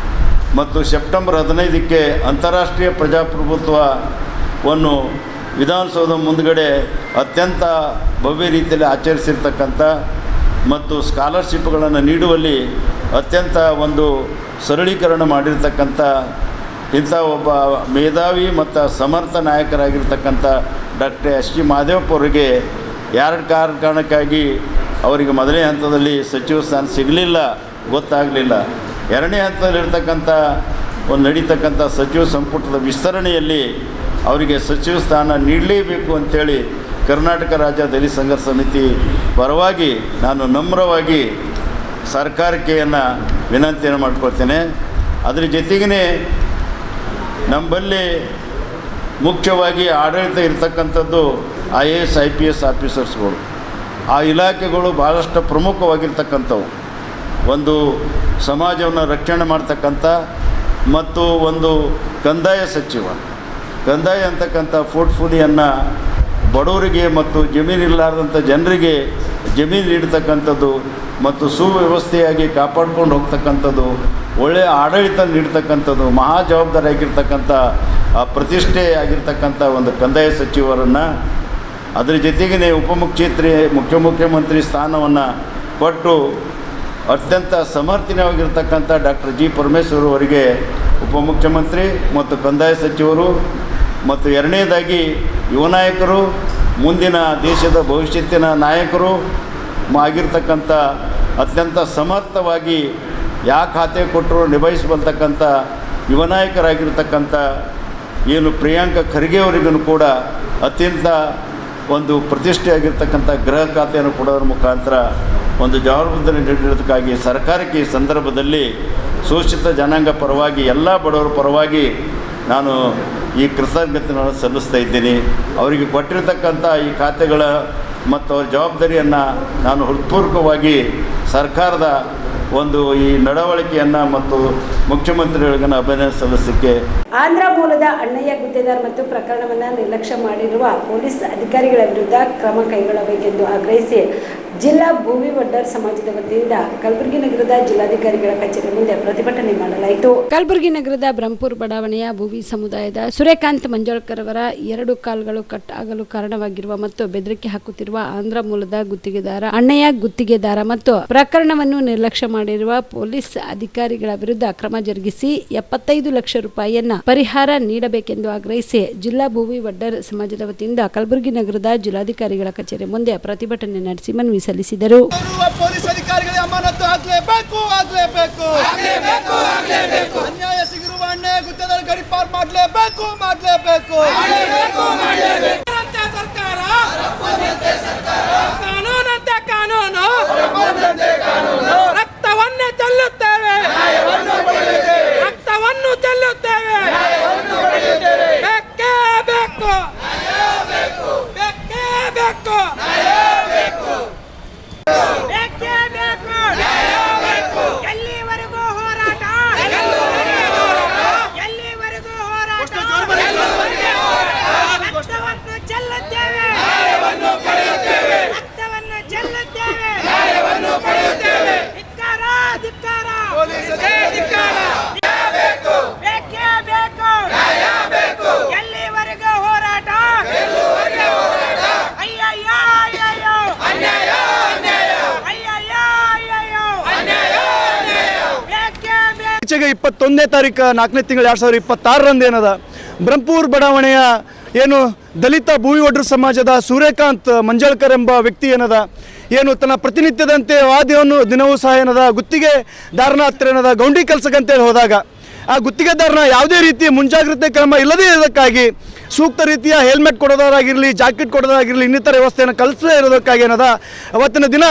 ಮತ್ತು ಸೆಪ್ಟೆಂಬರ್ 15ಕ್ಕೆ ಅಂತಾರಾಷ್ಟ್ರೀಯ ಪ್ರಜಾಪ್ರಭುತ್ವವನ್ನು ವಿಧಾನಸೌಧ ಮುಂದುಗಡೆ ಅತ್ಯಂತ ಭವ್ಯ ರೀತಿಯಲ್ಲಿ ಆಚರಿಸಿರ್ತಕ್ಕಂಥ ಮತ್ತು ಸ್ಕಾಲರ್ಶಿಪ್ಗಳನ್ನು ನೀಡುವಲ್ಲಿ ಅತ್ಯಂತ ಒಂದು ಸರಳೀಕರಣ ಮಾಡಿರ್ತಕ್ಕಂಥ ಇಂಥ ಒಬ್ಬ ಮೇಧಾವಿ ಮತ್ತು ಸಮರ್ಥ ನಾಯಕರಾಗಿರ್ತಕ್ಕಂಥ ಡಾಕ್ಟರ್ ಎಸ್ ಸಿ ಮಹದೇವಪ್ಪ ಅವರಿಗೆ ಎರಡು ಕಾರಣಕ್ಕಾಗಿ ಅವರಿಗೆ ಮೊದಲನೇ ಹಂತದಲ್ಲಿ ಸಚಿವ ಸ್ಥಾನ ಸಿಗಲಿಲ್ಲ, ಗೊತ್ತಾಗಲಿಲ್ಲ. ಎರಡನೇ ಹಂತದಲ್ಲಿರ್ತಕ್ಕಂಥ ಒಂದು ನಡೀತಕ್ಕಂಥ ಸಚಿವ ಸಂಪುಟದ ವಿಸ್ತರಣೆಯಲ್ಲಿ ಅವರಿಗೆ ಸಚಿವ ಸ್ಥಾನ ನೀಡಲೇಬೇಕು ಅಂಥೇಳಿ ಕರ್ನಾಟಕ ರಾಜ್ಯ ದಲಿತ ಸಂಘರ್ಷ ಸಮಿತಿ ಪರವಾಗಿ ನಾನು ನಮ್ರವಾಗಿ ಸರ್ಕಾರಕ್ಕೆ ವಿನಂತಿಯನ್ನು ಮಾಡ್ಕೊಳ್ತೇನೆ. ಅದರ ಜೊತೆಗೇ ನಮ್ಮಲ್ಲಿ ಮುಖ್ಯವಾಗಿ ಆಡಳಿತ ಇರ್ತಕ್ಕಂಥದ್ದು IAS IPS ಆಫೀಸರ್ಸ್ಗಳು. ಆ ಇಲಾಖೆಗಳು ಭಾಳಷ್ಟು ಪ್ರಮುಖವಾಗಿರ್ತಕ್ಕಂಥವು. ಒಂದು ಸಮಾಜವನ್ನು ರಕ್ಷಣೆ ಮಾಡ್ತಕ್ಕಂಥ ಮತ್ತು ಒಂದು ಕಂದಾಯ ಸಚಿವ, ಕಂದಾಯ ಅಂತಕ್ಕಂಥ ಪೋರ್ಟ್ಫೋಲಿಯೋವನ್ನು ಬಡವರಿಗೆ ಮತ್ತು ಜಮೀನಿಲ್ಲಾರ್ದಂಥ ಜನರಿಗೆ ಜಮೀನು ನೀಡ್ತಕ್ಕಂಥದ್ದು ಮತ್ತು ಸುವ್ಯವಸ್ಥೆಯಾಗಿ ಕಾಪಾಡ್ಕೊಂಡು ಹೋಗ್ತಕ್ಕಂಥದ್ದು, ಒಳ್ಳೆಯ ಆಡಳಿತ ನೀಡ್ತಕ್ಕಂಥದ್ದು, ಮಹಾ ಜವಾಬ್ದಾರಿ ಆಗಿರ್ತಕ್ಕಂಥ ಪ್ರತಿಷ್ಠೆ ಆಗಿರ್ತಕ್ಕಂಥ ಒಂದು ಕಂದಾಯ ಸಚಿವರನ್ನು, ಅದರ ಜೊತೆಗೇ ಮುಖ್ಯಮಂತ್ರಿ ಸ್ಥಾನವನ್ನು ಕೊಟ್ಟು ಅತ್ಯಂತ ಸಮರ್ಥನವಾಗಿರ್ತಕ್ಕಂಥ ಡಾಕ್ಟರ್ G. ಪರಮೇಶ್ವರ್ ಅವರಿಗೆ ಉಪಮುಖ್ಯಮಂತ್ರಿ ಮತ್ತು ಕಂದಾಯ ಸಚಿವರು ಮತ್ತು ಎರಡನೇದಾಗಿ ಯುವ ನಾಯಕರು, ಮುಂದಿನ ದೇಶದ ಭವಿಷ್ಯತ್ತಿನ ನಾಯಕರು ಆಗಿರ್ತಕ್ಕಂಥ ಅತ್ಯಂತ ಸಮರ್ಥವಾಗಿ ಯಾವ ಖಾತೆ ಕೊಟ್ಟರು ನಿಭಾಯಿಸಬಲ್ತಕ್ಕಂಥ ಯುವ ನಾಯಕರಾಗಿರ್ತಕ್ಕಂಥ ಏನು ಪ್ರಿಯಾಂಕ ಖರ್ಗೆ ಅವರಿಗೂ ಕೂಡ ಅತ್ಯಂತ ಒಂದು ಪ್ರತಿಷ್ಠೆಯಾಗಿರ್ತಕ್ಕಂಥ ಗೃಹ ಖಾತೆಯನ್ನು ಕೊಡೋದ್ರ ಮುಖಾಂತರ ಒಂದು ಜವಾಬ್ದಾರಿ ನೀಡಿರೋದಕ್ಕಾಗಿ ಸರ್ಕಾರಕ್ಕೆ ಈ ಸಂದರ್ಭದಲ್ಲಿ ಶೋಷಿತ ಜನಾಂಗ ಪರವಾಗಿ ಎಲ್ಲ ಬಡವರ ಪರವಾಗಿ ನಾನು ಈ ಕೃತಜ್ಞತೆಯನ್ನು ಸಲ್ಲಿಸ್ತಾ ಇದ್ದೀನಿ. ಅವರಿಗೆ ಕೊಟ್ಟಿರ್ತಕ್ಕಂಥ ಈ ಖಾತೆಗಳ ಮತ್ತು ಅವ್ರ ಜವಾಬ್ದಾರಿಯನ್ನು ನಾನು ಹೃತ್ಪೂರ್ವಕವಾಗಿ ಸರ್ಕಾರದ ಒಂದು ಈ ನಡವಳಿಕೆಯನ್ನು ಮತ್ತು ಮುಖ್ಯಮಂತ್ರಿಗಳಿಗೆ ಅಭಿನಂದನೆ ಸಲ್ಲಿಸಲಿಕ್ಕೆ. ಆಂಧ್ರ ಮೂಲದ ಅಣ್ಣಯ್ಯ ಗುತ್ತೇದಾರ್ ಮತ್ತು ಪ್ರಕರಣವನ್ನು ನಿರ್ಲಕ್ಷ್ಯ ಮಾಡಿರುವ ಪೊಲೀಸ್ ಅಧಿಕಾರಿಗಳ ವಿರುದ್ಧ ಕ್ರಮ ಕೈಗೊಳ್ಳಬೇಕೆಂದು ಆಗ್ರಹಿಸಿ ಜಿಲ್ಲಾ ಭೂವಿ ವಡ್ಡರ್ ಸಮಾಜದ ವತಿಯಿಂದ ಕಲಬುರಗಿ ನಗರದ ಜಿಲ್ಲಾಧಿಕಾರಿಗಳ ಕಚೇರಿ ಮುಂದೆ ಪ್ರತಿಭಟನೆ ಮಾಡಲಾಯಿತು. ಕಲಬುರಗಿ ನಗರದ ಬ್ರಹ್ಮಪುರ ಬಡಾವಣೆಯ ಭೂವಿ ಸಮುದಾಯದ ಸೂರ್ಯಕಾಂತ್ ಮಂಜೋಳ್ಕರ್ ಅವರ 2 ಕಾಲುಗಳು ಕಟ್ ಆಗಲು ಕಾರಣವಾಗಿರುವ ಮತ್ತು ಬೆದರಿಕೆ ಹಾಕುತ್ತಿರುವ ಆಂಧ್ರ ಮೂಲದ ಗುತ್ತಿಗೆದಾರ ಅಣ್ಣಯ್ಯ ಗುತ್ತಿಗೆದಾರ ಮತ್ತು ಪ್ರಕರಣವನ್ನು ನಿರ್ಲಕ್ಷ್ಯ ಮಾಡಿರುವ ಪೊಲೀಸ್ ಅಧಿಕಾರಿಗಳ ವಿರುದ್ಧ ಕ್ರಮ ಜರುಗಿಸಿ 75 ಲಕ್ಷ ರೂಪಾಯಿಯನ್ನ ಪರಿಹಾರ ನೀಡಬೇಕೆಂದು ಆಗ್ರಹಿಸಿ ಜಿಲ್ಲಾ ಭೂವಿ ವಡ್ಡರ್ ಸಮಾಜದ ವತಿಯಿಂದ ಕಲಬುರಗಿ ನಗರದ ಜಿಲ್ಲಾಧಿಕಾರಿಗಳ ಕಚೇರಿ ಮುಂದೆ ಪ್ರತಿಭಟನೆ ನಡೆಸಿ ಮನವಿ ಸಲ್ಲಿಸಿದರು. ಪೊಲೀಸ್ ಅಧಿಕಾರಿಗಳಿಗೆ ಅಮಾನತು ಆಗಲೇಬೇಕು. ಅನ್ಯಾಯ ಸಿಗಿರುವ ಅಣ್ಣಯ್ಯ ಗುತ್ತೇದಾರ್ ಗಡಿ ಪಾರ್ ಮಾಡಲೇಬೇಕು. ಸರ್ಕಾರ ಕಾನೂನು ರಕ್ತವನ್ನೇ ಚೆಲ್ಲುತ್ತೇವೆ. ಬೇಕೇ ಬೇಕು. ಎಲ್ಲಿವರೆಗೂ ಹೋರಾಟ? 21ನೇ ತಾರೀಕು 4ನೇ ತಿಂಗಳು 2026 ಏನದ ಬ್ರಹ್ಮಪುರ ಬಡಾವಣೆಯ ಏನು ದಲಿತ ಭೂವಿ ಒಡ್ರು ಸಮಾಜದ ಸೂರ್ಯಕಾಂತ್ ಮಂಜಳ್ಕರ್ ಎಂಬ ವ್ಯಕ್ತಿ ಏನದ ಏನು ತನ್ನ ಪ್ರತಿನಿತ್ಯದಂತೆ ವಾದ್ಯವನ್ನು ದಿನವೂ ಸಹ ಏನದ ಗುತ್ತಿಗೆದಾರನ ಹತ್ತಿರ ಏನದ ಗೌಂಡಿ ಕೆಲಸಕ್ಕಂತೇಳಿ ಹೋದಾಗ ಆ ಗುತ್ತಿಗೆದಾರನ ಯಾವುದೇ ರೀತಿಯ ಮುಂಜಾಗ್ರತೆ ಕ್ರಮ ಇಲ್ಲದೇ ಇರೋದಕ್ಕಾಗಿ ಸೂಕ್ತ ರೀತಿಯ ಹೆಲ್ಮೆಟ್ ಕೊಡೋದಾಗಿರಲಿ, ಜಾಕೆಟ್ ಕೊಡೋದಾಗಿರಲಿ, ಇನ್ನಿತರ ವ್ಯವಸ್ಥೆಯನ್ನು ಕಲಿಸದೇ ಇರೋದಕ್ಕಾಗಿ ಏನದ ಅವತ್ತಿನ ದಿನ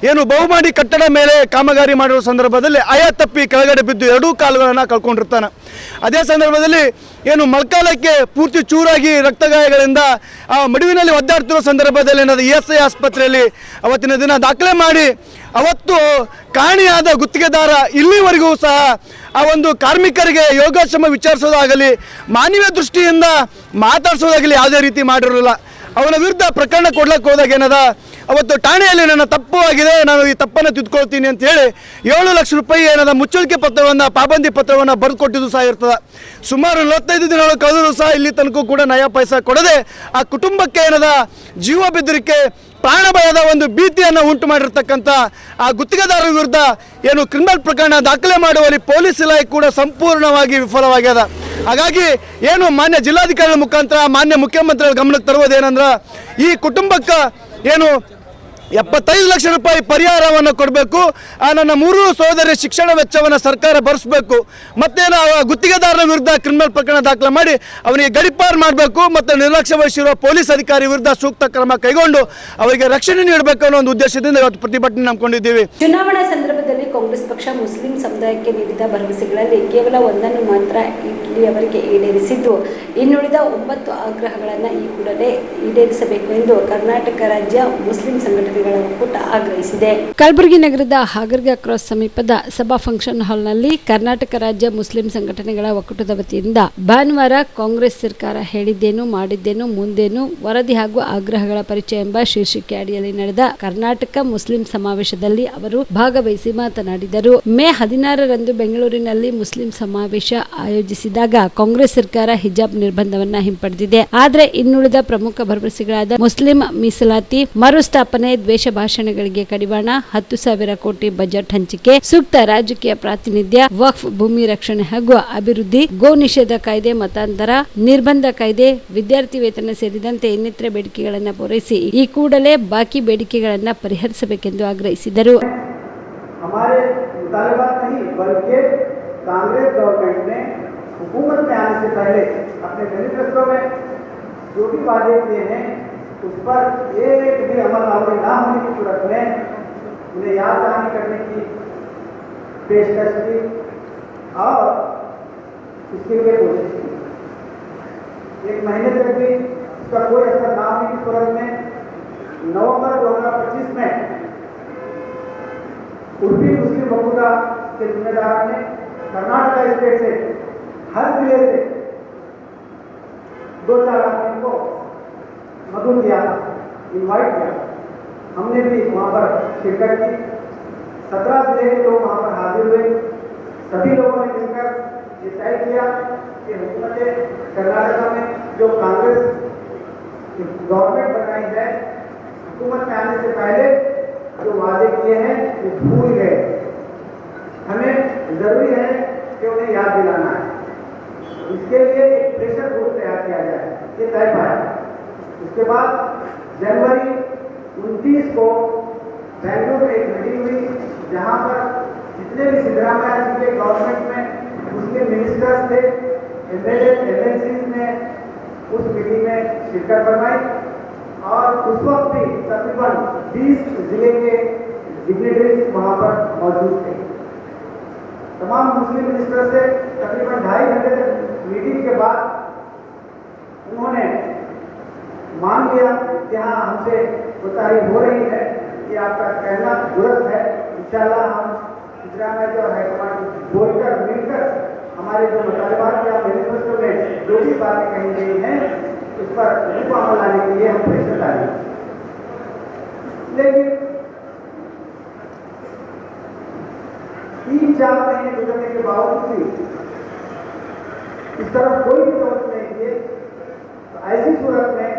ಏನು ಬಹುಮಹಡಿ ಕಟ್ಟಡ ಮೇಲೆ ಕಾಮಗಾರಿ ಮಾಡಿರೋ ಸಂದರ್ಭದಲ್ಲಿ ಆಯಾ ತಪ್ಪಿ ಕೆಳಗಡೆ ಬಿದ್ದು 2 ಕಾಲುಗಳನ್ನು ಕಳ್ಕೊಂಡಿರ್ತಾನೆ. ಅದೇ ಸಂದರ್ಭದಲ್ಲಿ ಏನು ಮೊಳಕಾಲಕ್ಕೆ ಪೂರ್ತಿ ಚೂರಾಗಿ ರಕ್ತಗಾಯಗಳಿಂದ ಆ ಮಡುವಿನಲ್ಲಿ ಒದ್ದಾಡ್ತಿರೋ ಸಂದರ್ಭದಲ್ಲಿ ಏನದ ESI ಆಸ್ಪತ್ರೆಯಲ್ಲಿ ಅವತ್ತಿನ ದಿನ ದಾಖಲೆ ಮಾಡಿ ಅವತ್ತು ಕಾಣಿಯಾದ ಗುತ್ತಿಗೆದಾರ ಇಲ್ಲಿವರೆಗೂ ಸಹ ಆ ಒಂದು ಕಾರ್ಮಿಕರಿಗೆ ಯೋಗಾಶ್ರಮ ವಿಚಾರಿಸೋದಾಗಲಿ, ಮಾನವೀಯ ದೃಷ್ಟಿಯಿಂದ ಮಾತಾಡಿಸೋದಾಗಲಿ ಯಾವುದೇ ರೀತಿ ಮಾಡಿರಲಿಲ್ಲ. ಅವನ ವಿರುದ್ಧ ಪ್ರಕರಣ ಕೊಡ್ಲಿಕ್ಕೆ ಹೋದಾಗ ಏನದ ಅವತ್ತು ಠಾಣೆಯಲ್ಲಿ ನನ್ನ ತಪ್ಪು ಆಗಿದೆ, ನಾನು ಈ ತಪ್ಪನ್ನು ತಿದ್ಕೊಳ್ತೀನಿ ಅಂತ ಹೇಳಿ 7 ಲಕ್ಷ ರೂಪಾಯಿ ಏನದ ಮುಚ್ಚಳಿಕೆ ಪತ್ರವನ್ನು, ಪಾಬಂದಿ ಪತ್ರವನ್ನು ಬರೆದು ಕೊಟ್ಟಿದ್ದು ಸಹ ಇರ್ತದೆ. ಸುಮಾರು 45 ದಿನಗಳು ಕಳೆದರೂ ಸಹ ಇಲ್ಲಿ ತನಕ ಕೂಡ ನಯಾ ಪೈಸಾ ಕೊಡದೆ ಆ ಕುಟುಂಬಕ್ಕೆ ಏನದ ಜೀವ ಬೆದರಿಕೆ, ಪ್ರಾಣ ಭಯದ ಒಂದು ಭೀತಿಯನ್ನು ಉಂಟು ಮಾಡಿರ್ತಕ್ಕಂಥ ಆ ಗುತ್ತಿಗೆದಾರರ ವಿರುದ್ಧ ಏನು ಕ್ರಿಮಿನಲ್ ಪ್ರಕರಣ ದಾಖಲೆ ಮಾಡುವಲ್ಲಿ ಪೊಲೀಸ್ ಇಲಾಖೆ ಕೂಡ ಸಂಪೂರ್ಣವಾಗಿ ವಿಫಲವಾಗ್ಯದ. ಹಾಗಾಗಿ ಏನು ಮಾನ್ಯ ಜಿಲ್ಲಾಧಿಕಾರಿಗಳ ಮುಖಾಂತರ ಮಾನ್ಯ ಮುಖ್ಯಮಂತ್ರಿಗಳ ಗಮನಕ್ಕೆ ತರುವುದೇನೆಂದ್ರೆ ಈ ಕುಟುಂಬಕ್ಕೆ ಏನು 75 ಲಕ್ಷ ರೂಪಾಯಿ ಪರಿಹಾರವನ್ನು ಕೊಡಬೇಕು. ನನ್ನ 3 ಸಹೋದರಿ ಶಿಕ್ಷಣ ವೆಚ್ಚವನ್ನು ಸರ್ಕಾರ ಭರಿಸಬೇಕು. ಮತ್ತೇನು ಗುತ್ತಿಗೆದಾರರ ವಿರುದ್ಧ ಕ್ರಿಮಿನಲ್ ಪ್ರಕರಣ ದಾಖಲೆ ಮಾಡಿ ಅವನಿಗೆ ಗಡೀಪಾರು ಮಾಡಬೇಕು. ಮತ್ತು ನಿರ್ಲಕ್ಷ್ಯ ವಹಿಸಿರುವ ಪೊಲೀಸ್ ಅಧಿಕಾರಿ ವಿರುದ್ಧ ಸೂಕ್ತ ಕ್ರಮ ಕೈಗೊಂಡು ಅವರಿಗೆ ರಕ್ಷಣೆ ನೀಡಬೇಕು ಅನ್ನೋ ಒಂದು ಉದ್ದೇಶದಿಂದ ಇವತ್ತು ಪ್ರತಿಭಟನೆ ನಂಬಿಕೊಂಡಿದ್ದೀವಿ. ಚುನಾವಣಾ ಸಂದರ್ಭದಲ್ಲಿ ಕಾಂಗ್ರೆಸ್ ಪಕ್ಷ ಮುಸ್ಲಿಂ ಸಮುದಾಯಕ್ಕೆ ನೀಡಿದ ಭರವಸೆಗಳಲ್ಲಿ ಕೇವಲ ಒಂದನ್ನು ಮಾತ್ರ ಇಲ್ಲಿಯವರೆಗೆ ಈಡೇರಿಸಿದ್ದು, ಇನ್ನುಳಿದ 9 ಆಗ್ರಹಗಳನ್ನು ಈ ಕೂಡಲೇ ಈಡೇರಿಸಬೇಕು ಎಂದು ಕರ್ನಾಟಕ ರಾಜ್ಯ ಮುಸ್ಲಿಂ ಸಂಘಟನೆಗಳ ಒಕ್ಕೂಟ ಆಗ್ರಹಿಸಿದೆ. ಕಲಬುರಗಿ ನಗರದ ಹಾಗರ್ಗ ಕ್ರಾಸ್ ಸಮೀಪದ ಸಭಾ ಫಂಕ್ಷನ್ ಹಾಲ್ನಲ್ಲಿ ಕರ್ನಾಟಕ ರಾಜ್ಯ ಮುಸ್ಲಿಂ ಸಂಘಟನೆಗಳ ಒಕ್ಕೂಟದ ವತಿಯಿಂದ ಭಾನುವಾರ ಕಾಂಗ್ರೆಸ್ ಸರ್ಕಾರ ಹೇಳಿದ್ದೇನು ಮಾಡಿದ್ದೇನು ಮುಂದೇನು ವರದಿ ಹಾಗೂ ಆಗ್ರಹಗಳ ಪರಿಚಯ ಎಂಬ ಶೀರ್ಷಿಕೆ ಅಡಿಯಲ್ಲಿ ನಡೆದ ಕರ್ನಾಟಕ ಮುಸ್ಲಿಂ ಸಮಾವೇಶದಲ್ಲಿ ಅವರು ಭಾಗವಹಿಸಿ ಮಾತನಾಡಿದರು. ಮೇ 16ರಂದು ಬೆಂಗಳೂರಿನಲ್ಲಿ ಮುಸ್ಲಿಂ ಸಮಾವೇಶ ಆಯೋಜಿಸಿದಾಗ ಕಾಂಗ್ರೆಸ್ ಸರ್ಕಾರ ಹಿಜಾಬ್ ನಿರ್ಬಂಧವನ್ನ ಹಿಂಪಡೆದಿದೆ. ಆದರೆ ಇನ್ನುಳಿದ ಪ್ರಮುಖ ಭರವಸೆಗಳಾದ ಮುಸ್ಲಿಂ ಮೀಸಲಾತಿ, ಮರುಸ್ಥಾಪನೆ, ದ್ವೇಷ ಭಾಷಣಗಳಿಗೆ ಕಡಿವಾಣ, 10,000 ಕೋಟಿ ಬಜೆಟ್ ಹಂಚಿಕೆ, ಸೂಕ್ತ ರಾಜಕೀಯ ಪ್ರಾತಿನಿಧ್ಯ, ವಕ್ಫ್ ಭೂಮಿ ರಕ್ಷಣೆ ಹಾಗೂ ಅಭಿವೃದ್ಧಿ, ಗೋ ನಿಷೇಧ ಕಾಯ್ದೆ, ಮತಾಂತರ ನಿರ್ಬಂಧ ಕಾಯ್ದೆ, ವಿದ್ಯಾರ್ಥಿ ವೇತನ ಸೇರಿದಂತೆ ಇನ್ನಿತರ ಬೇಡಿಕೆಗಳನ್ನು ಪೂರೈಸಿ ಈ ಕೂಡಲೇ ಬಾಕಿ ಬೇಡಿಕೆಗಳನ್ನು ಪರಿಹರಿಸಬೇಕೆಂದು ಆಗ್ರಹಿಸಿದರು. कांग्रेस गवर्नमेंट ने हुकूमत में आने से पहले अपने मैनिफेस्टो में जो भी वादे किए हैं उस पर एक भी अमल आवरी ना होने की सूरत में उन्हें याद दहानी करने की पेशकश की और इसके लिए कोशिश की. 1 महीने तक भी इसका कोई असर ना होने की सूरत में नवंबर 2025 में उर्फी मुस्लिम वकूला के जिम्मेदार ने कर्नाटक स्टेट से हर जिले से 2-4 आदमी को मधु किया, इनवाइट किया. हमने भी वहाँ पर शिरकत की. 17 जिले के लोग वहाँ पर हाजिर हुए. सभी लोगों ने मिलकर ये तय किया कि हुकूमत कर्नाटक में जो कांग्रेस गवर्नमेंट बनाई है, हुकूमत में आने से पहले जो वादे किए हैं वो भूल गए. हमें जरूरी है कि उन्हें याद दिलाना है. इसके लिए एक प्रेशर ग्रुप तैयार किया जाए, ये तय पाया. उसके बाद जनवरी 29 को बेंगलुरु में एक मीटिंग हुई जहाँ पर जितने भी सिद्धरामैया जी के गवर्नमेंट में मुस्लिम मिनिस्टर्स थे, MLCs ने उस मीटिंग में शिरकत फरमाई और उस वक्त भी तकरीबन 20 जिले के डिग्नेटरीज वहाँ पर मौजूद थे. तमाम मुस्लिम मिनिस्टर से तकरीबन 2.5 घंटे तक मीटिंग के बाद उन्होंने मान लिया कि हाँ हमसे कोताही हो रही है, कि आपका कहना दुरुस्त है. इंशाल्लाह हम सिद्धरामैया और हाईकमान बोलकर मिलकर हमारे जो मुतालबात या मैनिफेस्टो में जो भी बातें कही गई हैं उस पर अमल लाने के लिए हम प्रेशर डालेंगे. लेकिन 3-4 महीने गुजरने के बावजूद भी इस तरफ कोई भी तवज्जो नहीं किए. तो ऐसी सूरत में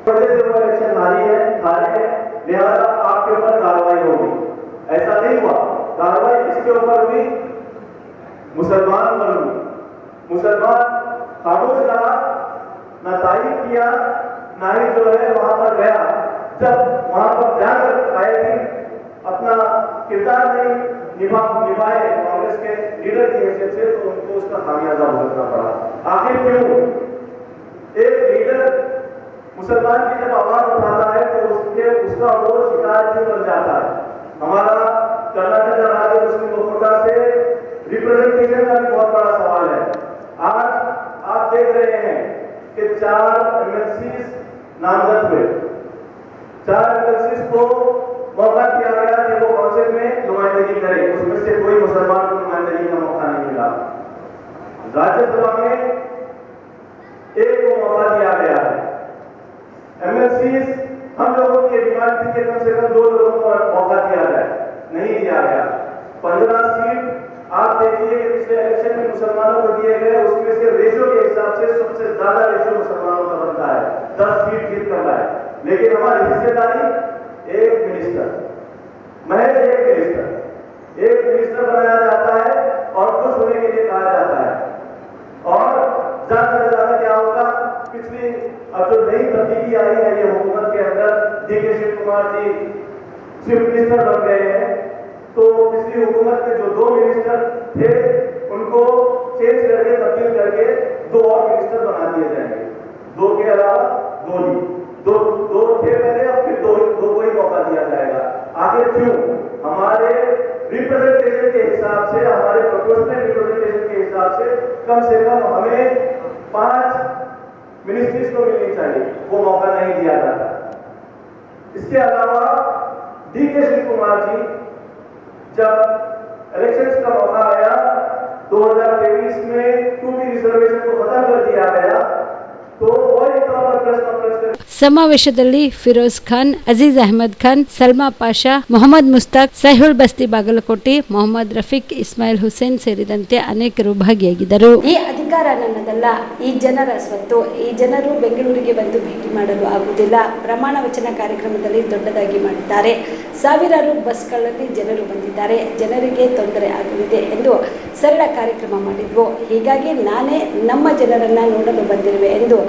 इलेक्शन हारी है, लिहाजा आपके ऊपर कार्रवाई होगी. ऐसा नहीं हुआ. कार्रवाई इसके ऊपर हुई मुसलमान बनूं। मुसलमान खामोश रहा, ना तारीफ किया, ना ही जो है वहां पर गया। जब वहां पर जाकर आए दिन अपना किरदार नहीं निभाए कांग्रेस के लीडर की हैसियत से, तो उनको उसका खामियाजा भुगतना पड़ा। आखिर क्यों? एक लीडर मुसलमान की जब आवाज उठाता है तो उसका वो शिकार क्यों बन जाता है? हमारा कर्नाटक राज्य मुस्लिम कोटा से रिप्रेजेंटेशन का भी बहुत बड़ा सवाल है। आज आप देख रहे हैं कि 4 एमएलसी नामजद हुए। 4 एमएलसी को मौका दिया गया कि वो काउंसिल में नुमाइंदगी करें, उसमें से कोई मुसलमान को नुमाइंदगी का मौका नहीं मिला। राज्यसभा में एक को मौका दिया गया है। एमएलसी हम लोगों की डिमांड थी कि कम से कम 2 लोगों को मौका दिया जाए, नहीं दिया गया। 15 सीट आप देखिए कि पिछले इलेक्शन में मुसलमानों को दिए गए, उसमें से रेशो के हिसाब से सबसे ज्यादा रेशो मुसलमानों का बनता है, 10 सीट जीत कर रहा है। लेकिन हमारी हिस्सेदारी एक मिनिस्टर, महज एक मिनिस्टर बनाया जाता है और खुश होने के लिए कहा जाता है। और ज्यादा से ज्यादा क्या होगा, पिछली अब जो नई तब्दीली आई है ये हुकूमत के अंदर, DK Shiv Kumar ji chief minister बन गए हैं, तो पिछली हुकूमत के जो 2 मिनिस्टर थे उनको चेंज करके तब्दील करके 2 और मिनिस्टर बना दिए जाएंगे। 2 के अलावा 2 ही, 2 थे पहले, अब फिर 2 को ही मौका दिया जाएगा। आखिर क्यों? हमारे रिप्रेजेंटेशन के हिसाब से, हमारे प्रोपोर्शनल रिप्रेजेंटेशन के हिसाब से कम हमें 5 मिनिस्ट्रीज को मिलनी चाहिए, वो मौका नहीं दिया जाता। इसके अलावा डीके शिव कुमार जी, जब इलेक्शंस का मौका आया 2023 में 2B रिजर्वेशन को खत्म कर दिया गया, तो वही प्रेस कॉन्फ्रेंस ಸಮಾವೇಶದಲ್ಲಿ ಫಿರೋಜ್ ಖಾನ್, ಅಜೀಜ್ ಅಹಮದ್ ಖಾನ್, ಸಲ್ಮಾ ಪಾಷಾ, ಮೊಹಮ್ಮದ್ ಮುಸ್ತಾಕ್, ಸೈಹುಲ್ ಬಸ್ತಿ ಬಾಗಲಕೋಟೆ, ಮೊಹಮ್ಮದ್ ರಫೀಕ್, ಇಸ್ಮಾಯಿಲ್ ಹುಸೇನ್ ಸೇರಿದಂತೆ ಅನೇಕರು ಭಾಗಿಯಾಗಿದ್ದರು. ಈ ಅಧಿಕಾರ ನನ್ನದಲ್ಲ, ಈ ಜನರ ಸ್ವತ್ತು. ಈ ಜನರು ಬೆಂಗಳೂರಿಗೆ ಬಂದು ಭೇಟಿ ಮಾಡಲು ಆಗುವುದಿಲ್ಲ. ಪ್ರಮಾಣ ವಚನ ಕಾರ್ಯಕ್ರಮದಲ್ಲಿ ದೊಡ್ಡದಾಗಿ ಮಾಡಿದ್ದಾರೆ. ಸಾವಿರಾರು ಬಸ್ಗಳಲ್ಲಿ ಜನರು ಬಂದಿದ್ದಾರೆ. ಜನರಿಗೆ ತೊಂದರೆ ಆಗಲಿದೆ ಎಂದು ಸರಳ ಕಾರ್ಯಕ್ರಮ ಮಾಡಿದ್ವು. ಹೀಗಾಗಿ ನಾನೇ ನಮ್ಮ ಜನರನ್ನ ನೋಡಲು ಬಂದಿರುವೆ ಎಂದು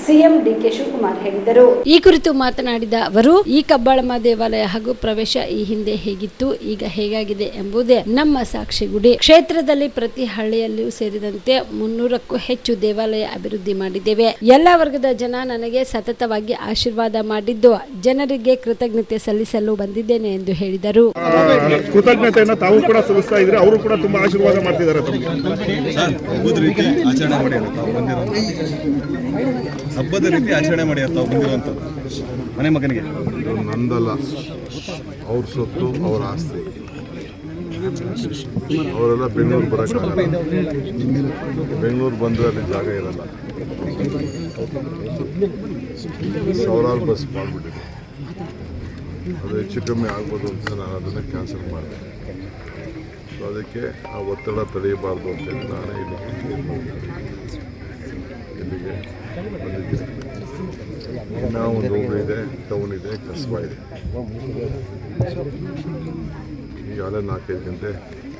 ಸಿಎಂ ಡಿಕೆ ಶಿವಕುಮಾರ್ ಹೇಳಿದರು. ಈ ಕುರಿತು ಮಾತನಾಡಿದ ಅವರು, ಈ ಕಬ್ಬಾಳಮ್ಮ ದೇವಾಲಯ ಹಾಗೂ ಪ್ರವೇಶ ಈ ಹಿಂದೆ ಹೇಗಿತ್ತು, ಈಗ ಹೇಗಾಗಿದೆ ಎಂಬುದೇ ನಮ್ಮ ಸಾಕ್ಷಿಗುಡಿ. ಕ್ಷೇತ್ರದಲ್ಲಿ ಪ್ರತಿ ಹಳ್ಳಿಯಲ್ಲಿಯೂ ಸೇರಿದಂತೆ 300ಕ್ಕೂ ಹೆಚ್ಚು ದೇವಾಲಯ ಅಭಿವೃದ್ಧಿ ಮಾಡಿದ್ದೇವೆ. ಎಲ್ಲ ವರ್ಗದ ಜನ ನನಗೆ ಸತತವಾಗಿ ಆಶೀರ್ವಾದ ಮಾಡಿದ್ದು, ಜನರಿಗೆ ಕೃತಜ್ಞತೆ ಸಲ್ಲಿಸಲು ಬಂದಿದ್ದೇನೆ ಎಂದು ಹೇಳಿದರು. ಕೃತಜ್ಞತೆಯನ್ನು ತಾವು ಕೂಡ ಸಲ್ಲಿಸ್ತಾ ಇದ್ರೆ, ಅವರು ಕೂಡ ತುಂಬಾ ಆಶೀರ್ವಾದ ಮಾಡ್ತಿದ್ದಾರೆ ತಮಗೆ. ಹಬ್ಬದ ರೀತಿ ಆಚರಣೆ ಮಾಡಿ ತಾವು ಬಂದಿರುವಂಥದ್ದು ಮನೆ ಮಗನಿಗೆ. ನಂದಲ್ಲ, ಅವ್ರ ಸೊತ್ತು, ಅವ್ರ ಆಸ್ತಿ. ಅವರೆಲ್ಲ ಬೆಂಗಳೂರು ಬರೋಕ್ಕಾಗಲ್ಲ. ಬೆಂಗಳೂರು ಬಂದರೆ ಅಲ್ಲಿ ಜಾಗ ಇರಲ್ಲ. ಸಾವಿರಾರು ಬಸ್ ಮಾಡಿಬಿಟ್ಟಿದೆ. ಅದು ಹೆಚ್ಚು ಕಮ್ಮಿ ಆಗ್ಬೋದು ಅಂತ ನಾನು ಅದನ್ನು ಕ್ಯಾನ್ಸಲ್ ಮಾಡಿದೆ. ಸೊ ಅದಕ್ಕೆ ಆ ಒತ್ತಡ ತಡೆಯಬಾರ್ದು ಅಂತೇಳಿ ನಾನೇ ಇಲ್ಲಿಗೆ ಬಂದಿದ್ದೆ. ಇನ್ನೂ ಒಂದು ಹೋಬಳಿ ಇದೆ, ಟೌನ್ ಇದೆ, ಕಸ್ಬಾ ಇದೆ. ಈಗಾಗಲೇ 4-5 ಗಂಟೆ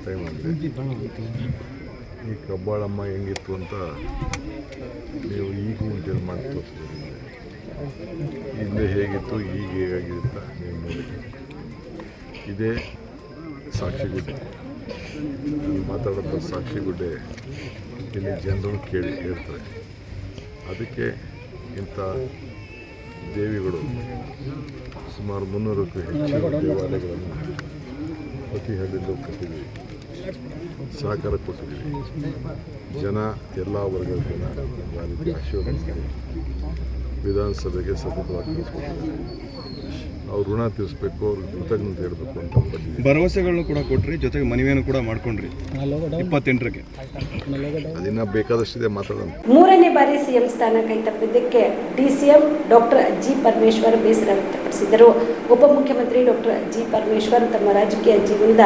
ಟೈಮ್ ಆಗಿದೆ. ಈ ಕಬ್ಬಾಳಮ್ಮ ಹೆಂಗಿತ್ತು ಅಂತ ನೀವು ಈಗೂ ಅಂತೇಳಿ ಮಾಡಿ ತೋರಿಸ್ತೀರಿ. ಹಿಂದೆ ಹೇಗಿತ್ತು, ಈಗ ಹೇಗಾಗಿದೆ ಅಂತ ನೀವು ನೋಡಿ. ಇದೇ ಸಾಕ್ಷಿಗುಡ್ಡೆ. ನಾನು ಮಾತಾಡೋದು ಸಾಕ್ಷಿಗುಡ್ಡೆ. ಇಲ್ಲಿ ಜನರು ಕೇಳಿ ಹೇಳ್ತಾರೆ. ಅದಕ್ಕೆ ಇಂಥ ದೇವಿಗಳು ಸುಮಾರು 300ಕ್ಕೂ ಹೆಚ್ಚು ದೇವಾಲಯಗಳನ್ನು ಪ್ರತಿ ಹಳ್ಳಿಯಲ್ಲೂ ಕಟ್ಟಿದ್ದೀವಿ, ಸಹಕಾರ ಕೊಟ್ಟಿದ್ದೀವಿ. ಜನ ಎಲ್ಲ ವರ್ಗದ ಜನ ಅದಕ್ಕೆ ಆಶೀರ್ವದಿಸ್ತಾರೆ. ವಿಧಾನಸಭೆಗೆ ಸತತವಾಗಿ ಕಳಿಸ್ಕೊಟ್ಟಿದ್ದಾರೆ. ಅವ್ರು ಋಣ ತೀರಿಸಬೇಕು, ಅವ್ರಿಗೆ ಕೃತಜ್ಞತೆ ಇರಬೇಕು ಅಂತ ಭರವಸೆಗಳನ್ನು ಕೂಡ ಕೊಟ್ರಿ, ಜೊತೆಗೆ ಮನವಿಯನ್ನು ಕೂಡ ಮಾಡ್ಕೊಂಡ್ರಿ 28ಕ್ಕೆ. ಅದಿನ್ನ ಬೇಕಾದಷ್ಟಿದೆ, ಮಾತಾಡೋಣ. 3ನೇ ಬಾರಿ ಸಿಎಂ ಸ್ಥಾನ ಕೈತಪ್ಪಿದ್ದಕ್ಕೆ ಡಿಸಿಎಂ ಡಾಕ್ಟರ್ ಜಿ ಪರಮೇಶ್ವರ್ ಬೇಸರ ವ್ಯಕ್ತಪಡಿಸಿದರು. ವ್ಯಕ್ತಪಡಿಸಿದರು. ಉಪಮುಖ್ಯಮಂತ್ರಿ ಡಾಕ್ಟರ್ ಜಿ. ಪರಮೇಶ್ವರ್ ತಮ್ಮ ರಾಜಕೀಯ ಜೀವನದ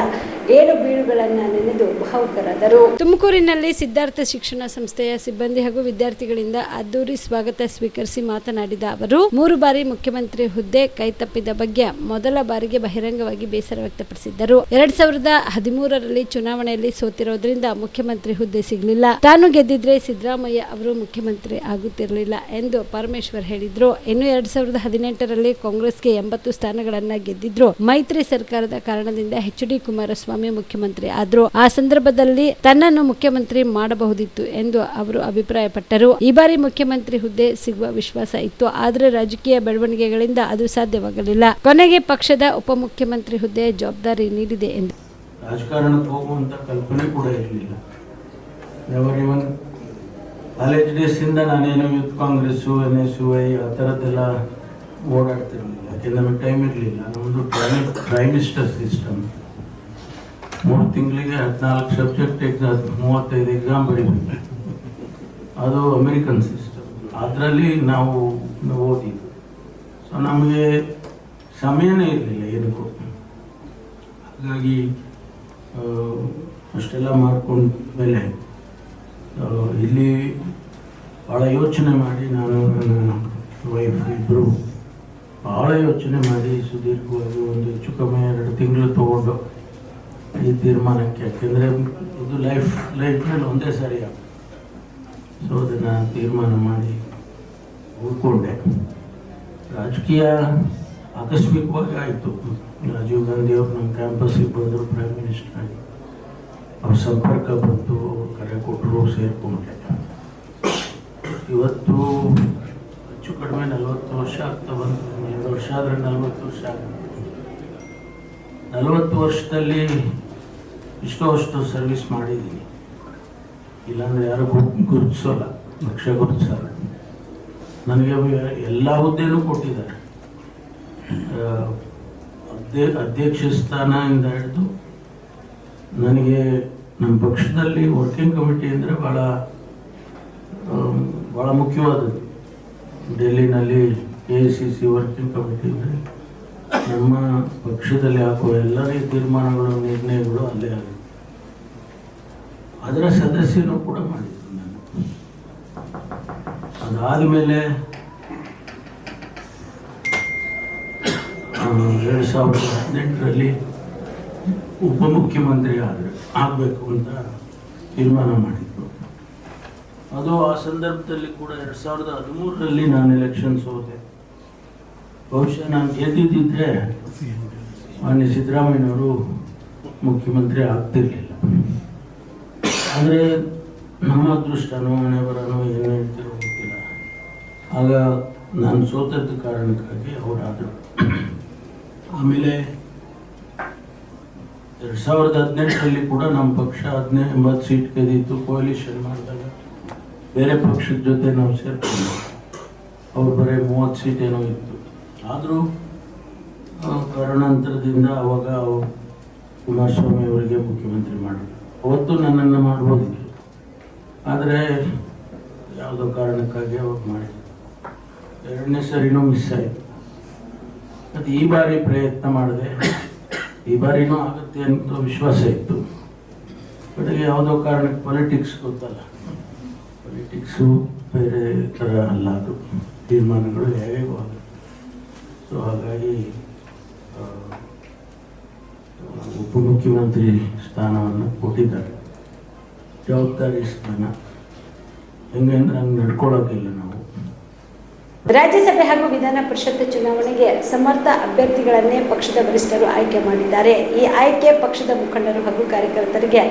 ಏಳು ಬೀಳುಗಳನ್ನು ನೆನೆದು ಭಾವುಕರಾದರು. ತುಮಕೂರಿನಲ್ಲಿ ಸಿದ್ಧಾರ್ಥ ಶಿಕ್ಷಣ ಸಂಸ್ಥೆಯ ಸಿಬ್ಬಂದಿ ಹಾಗೂ ವಿದ್ಯಾರ್ಥಿಗಳಿಂದ ಅದ್ದೂರಿ ಸ್ವಾಗತ ಸ್ವೀಕರಿಸಿ ಮಾತನಾಡಿದ ಅವರು, 3 ಬಾರಿ ಮುಖ್ಯಮಂತ್ರಿ ಹುದ್ದೆ ಕೈತಪ್ಪಿದ ಬಗ್ಗೆ ಮೊದಲ ಬಾರಿಗೆ ಬಹಿರಂಗವಾಗಿ ಬೇಸರ ವ್ಯಕ್ತಪಡಿಸಿದ್ದರು. 2013ರಲ್ಲಿ ಚುನಾವಣೆಯಲ್ಲಿ ಸೋತಿರೋದ್ರಿಂದ ಮುಖ್ಯಮಂತ್ರಿ ಹುದ್ದೆ ಸಿಗಲಿಲ್ಲ. ತಾನು ಗೆದ್ದಿದ್ರೆ ಸಿದ್ದರಾಮಯ್ಯ ಅವರು ಮುಖ್ಯಮಂತ್ರಿ ಆಗುತ್ತಿರಲಿಲ್ಲ ಎಂದು ಪರಮೇಶ್ವರ್ ಹೇಳಿದ್ರು. ಇನ್ನು 2018ರಲ್ಲಿ ಕಾಂಗ್ರೆಸ್ಗೆ 80 ಸ್ಥಾನಗಳನ್ನ ಗೆದ್ದಿದ್ರು. ಮೈತ್ರಿ ಸರ್ಕಾರದ ಕಾರಣದಿಂದ ಎಚ್ ಡಿ ಕುಮಾರಸ್ವಾಮಿ ಮುಖ್ಯಮಂತ್ರಿ ಆದ್ರು. ಆ ಸಂದರ್ಭದಲ್ಲಿ ತನ್ನನ್ನು ಮುಖ್ಯಮಂತ್ರಿ ಮಾಡಬಹುದಿತ್ತು ಎಂದು ಅವರು ಅಭಿಪ್ರಾಯಪಟ್ಟರು. ಈ ಬಾರಿ ಮುಖ್ಯಮಂತ್ರಿ ಹುದ್ದೆ ಸಿಗುವ ವಿಶ್ವಾಸ ಇತ್ತು, ಆದರೆ ರಾಜಕೀಯ ಬೆಳವಣಿಗೆಗಳಿಂದ ಅದು ಸಾಧ್ಯವಾಗಲಿಲ್ಲ. ಕೊನೆಗೆ ಪಕ್ಷದ ಉಪಮುಖ್ಯಮಂತ್ರಿ ಹುದ್ದೆ ಜವಾಬ್ದಾರಿ ನೀಡಿದೆ ಎಂದು. ರಾಜಕಾರಣಕ್ಕೆ ಹೋಗುವಂತ ಕಲ್ಪನೆ ಕೂಡ ಇರಲಿಲ್ಲ. ಕಾಲೇಜ್ ಡೇಸಿಂದ ನಾನೇನು ಯೂತ್ ಕಾಂಗ್ರೆಸ್ಸು NSUI ಆ ಥರದ್ದೆಲ್ಲ ಓಡಾಡ್ತಿರಲಿಲ್ಲ. ಯಾಕೆಂದ್ರೆ ನಮಗೆ ಟೈಮ್ ಇರಲಿಲ್ಲ. ನಮ್ಮದು ಟ್ರೈಮಿಸ್ಟರ್ ಸಿಸ್ಟಮ್, 3 ತಿಂಗಳಿಗೆ 14 ಸಬ್ಜೆಕ್ಟ್ ಎಕ್ಸಾಮ್, 35 ಎಕ್ಸಾಮ್ ಬರೀಬೇಕು. ಅದು ಅಮೆರಿಕನ್ ಸಿಸ್ಟಮ್. ಅದರಲ್ಲಿ ನಾವು ಓದಿದ್ದು. ಸೊ ನಮಗೆ ಸಮಯನೇ ಇರಲಿಲ್ಲ ಏನಕ್ಕೂ. ಹಾಗಾಗಿ ಅಷ್ಟೆಲ್ಲ ಮಾಡ್ಕೊಂಡ ಮೇಲೆ ಇಲ್ಲಿ ಭಾಳ ಯೋಚನೆ ಮಾಡಿ, ನಾನು ನನ್ನ ವೈಫ್ ಇಬ್ಬರು ಭಾಳ ಯೋಚನೆ ಮಾಡಿ ಸುದೀರ್ಘವಾಗಿ ಒಂದು ಹೆಚ್ಚು ಕಮ್ಮಿ 2 ತಿಂಗಳು ತಗೊಂಡು ಈ ತೀರ್ಮಾನಕ್ಕೆ. ಯಾಕೆಂದರೆ ಇದು ಲೈಫ್ನಲ್ಲಿ ಒಂದೇ ಸಾರಿ ಆಗುತ್ತೆ. ಸೊ ಅದನ್ನು ತೀರ್ಮಾನ ಮಾಡಿ ಉಳ್ಕೊಂಡೆ. ರಾಜಕೀಯ ಆಕಸ್ಮಿಕವಾಗಿ ಆಯಿತು. ರಾಜೀವ್ ಗಾಂಧಿ ಅವರು ನಮ್ಮ ಕ್ಯಾಂಪಸ್ಸಿಗೆ ಬಂದರು, ಪ್ರೈಮ್ ಮಿನಿಸ್ಟರ್ ಆಗಿ. ಅವ್ರ ಸಂಪರ್ಕ ಬಂತು, ಕರೆ ಕೊಟ್ಟರು, ಸೇರಿಕೊಂಡೆ. ಇವತ್ತು ಹೆಚ್ಚು ಕಡಿಮೆ 40 ವರ್ಷ ಆಗ್ತಾ ಬಂತು. 2 ವರ್ಷ ಆದರೆ 40 ವರ್ಷ ಆಗುತ್ತೆ. 40 ವರ್ಷದಲ್ಲಿ ಇಷ್ಟೋ ಸರ್ವಿಸ್ ಮಾಡಿದ್ದೀನಿ. ಇಲ್ಲಾಂದರೆ ಯಾರು ಗುರುತಿಸೋಲ್ಲ, ಲಕ್ಷ್ಯ ಗುರುತಿಸಲ್ಲ. ನನಗೆ ಎಲ್ಲ ಹುದ್ದೆನೂ ಕೊಟ್ಟಿದ್ದಾರೆ. ಅಧ್ಯಕ್ಷ ಸ್ಥಾನದಿಂದ ಹಿಡಿದು ನನಗೆ ನಮ್ಮ ಪಕ್ಷದಲ್ಲಿ ವರ್ಕಿಂಗ್ ಕಮಿಟಿ ಅಂದರೆ ಭಾಳ ಮುಖ್ಯವಾದದ್ದು. ಡೆಲ್ಲಿನಲ್ಲಿ AICC ವರ್ಕಿಂಗ್ ಕಮಿಟಿ ಅಂದರೆ ನಮ್ಮ ಪಕ್ಷದಲ್ಲಿ ಹಾಕುವ ಎಲ್ಲರ ತೀರ್ಮಾನಗಳು, ನಿರ್ಣಯಗಳು ಅಲ್ಲೇ ಆಗುತ್ತೆ. ಅದರ ಸದಸ್ಯನೂ ಕೂಡ ಮಾಡಿದ್ರು ನಾನು. ಅದಾದಮೇಲೆ 2018ರಲ್ಲಿ ಉಪಮುಖ್ಯಮಂತ್ರಿ ಆಗಬೇಕು ಅಂತ ತೀರ್ಮಾನ ಮಾಡಿದ್ರು. ಅದು ಆ ಸಂದರ್ಭದಲ್ಲಿ ಕೂಡ 2013ರಲ್ಲಿ ನಾನು ಎಲೆಕ್ಷನ್ ಸೋತೆ. ಬಹುಶಃ ನಾನು ಗೆದ್ದಿದ್ದರೆ ಮಾನ್ಯ ಸಿದ್ದರಾಮಯ್ಯನವರು ಮುಖ್ಯಮಂತ್ರಿ ಆಗ್ತಿರ್ಲಿಲ್ಲ. ಆದರೆ ನಮ್ಮ ಅದೃಷ್ಟನೋ ಹಣೆ ಬರೋನೋ ಏನು ಹೇಳ್ತಿರೋ ಗೊತ್ತಿಲ್ಲ. ಆಗ ನಾನು ಸೋತದ್ದ ಕಾರಣಕ್ಕಾಗಿ ಅವರಾದರು. ಆಮೇಲೆ 2018ರಲ್ಲಿ ಕೂಡ ನಮ್ಮ ಪಕ್ಷ 80 ಸೀಟ್ ಗೆದ್ದಿತ್ತು. ಕೋಲಿಷನ್ ಮಾಡಿದಾಗ ಬೇರೆ ಪಕ್ಷದ ಜೊತೆ ನಾವು ಸೇರ್ಕೊಂಡು ಅವ್ರು ಬರೀ 30 ಸೀಟ್ ಏನೋ ಇತ್ತು. ಆದರೂ ಕಾರಣಾಂತರದಿಂದ ಅವಾಗ ಕುಮಾರಸ್ವಾಮಿ ಅವರಿಗೆ ಮುಖ್ಯಮಂತ್ರಿ ಮಾಡಿದ್ರು. ಅವತ್ತು ನನ್ನನ್ನು ಮಾಡ್ಬೋದಿತ್ತು, ಆದರೆ ಯಾವುದೋ ಕಾರಣಕ್ಕಾಗಿ ಅವಾಗ ಮಾಡಿದ್ರು. 2ನೇ ಸರಿನೂ ಮಿಸ್ ಆಯಿತು. ಅದು ಈ ಬಾರಿ ಪ್ರಯತ್ನ ಮಾಡಿದೆ. ಈ ಬಾರಿನೂ ಆಗುತ್ತೆ ಅಂತ ವಿಶ್ವಾಸ ಇತ್ತು. ಬಟ್ ಯಾವುದೋ ಕಾರಣಕ್ಕೆ ಪಾಲಿಟಿಕ್ಸ್ ಗೊತ್ತಲ್ಲ, ಪಾಲಿಟಿಕ್ಸು ಬೇರೆ ಥರ ಅಲ್ಲ, ಅದು ತೀರ್ಮಾನಗಳು ಹೇಗೂ ಆಗುತ್ತೆ. ಸೊ ಹಾಗಾಗಿ ಉಪಮುಖ್ಯಮಂತ್ರಿ ಸ್ಥಾನವನ್ನು ಕೊಟ್ಟಿದ್ದಾರೆ. ಜವಾಬ್ದಾರಿ ಸ್ಥಾನ. ಹೆಂಗಂದ್ರೆ ಹಂಗೆ ನಡ್ಕೊಳ್ಳೋಕ್ಕಿಲ್ಲ ನಾವು. ರಾಜ್ಯಸಭೆ ಹಾಗೂ ವಿಧಾನ ಪರಿಷತ್ ಚುನಾವಣೆಗೆ ಸಮರ್ಥ ಅಭ್ಯರ್ಥಿಗಳನ್ನೇ ಪಕ್ಷದ ವರಿಷ್ಠರು ಆಯ್ಕೆ ಮಾಡಿದ್ದಾರೆ. ಈ ಆಯ್ಕೆ ಪಕ್ಷದ ಮುಖಂಡರು ಹಾಗೂ ಕಾರ್ಯಕರ್ತರಿಗೆ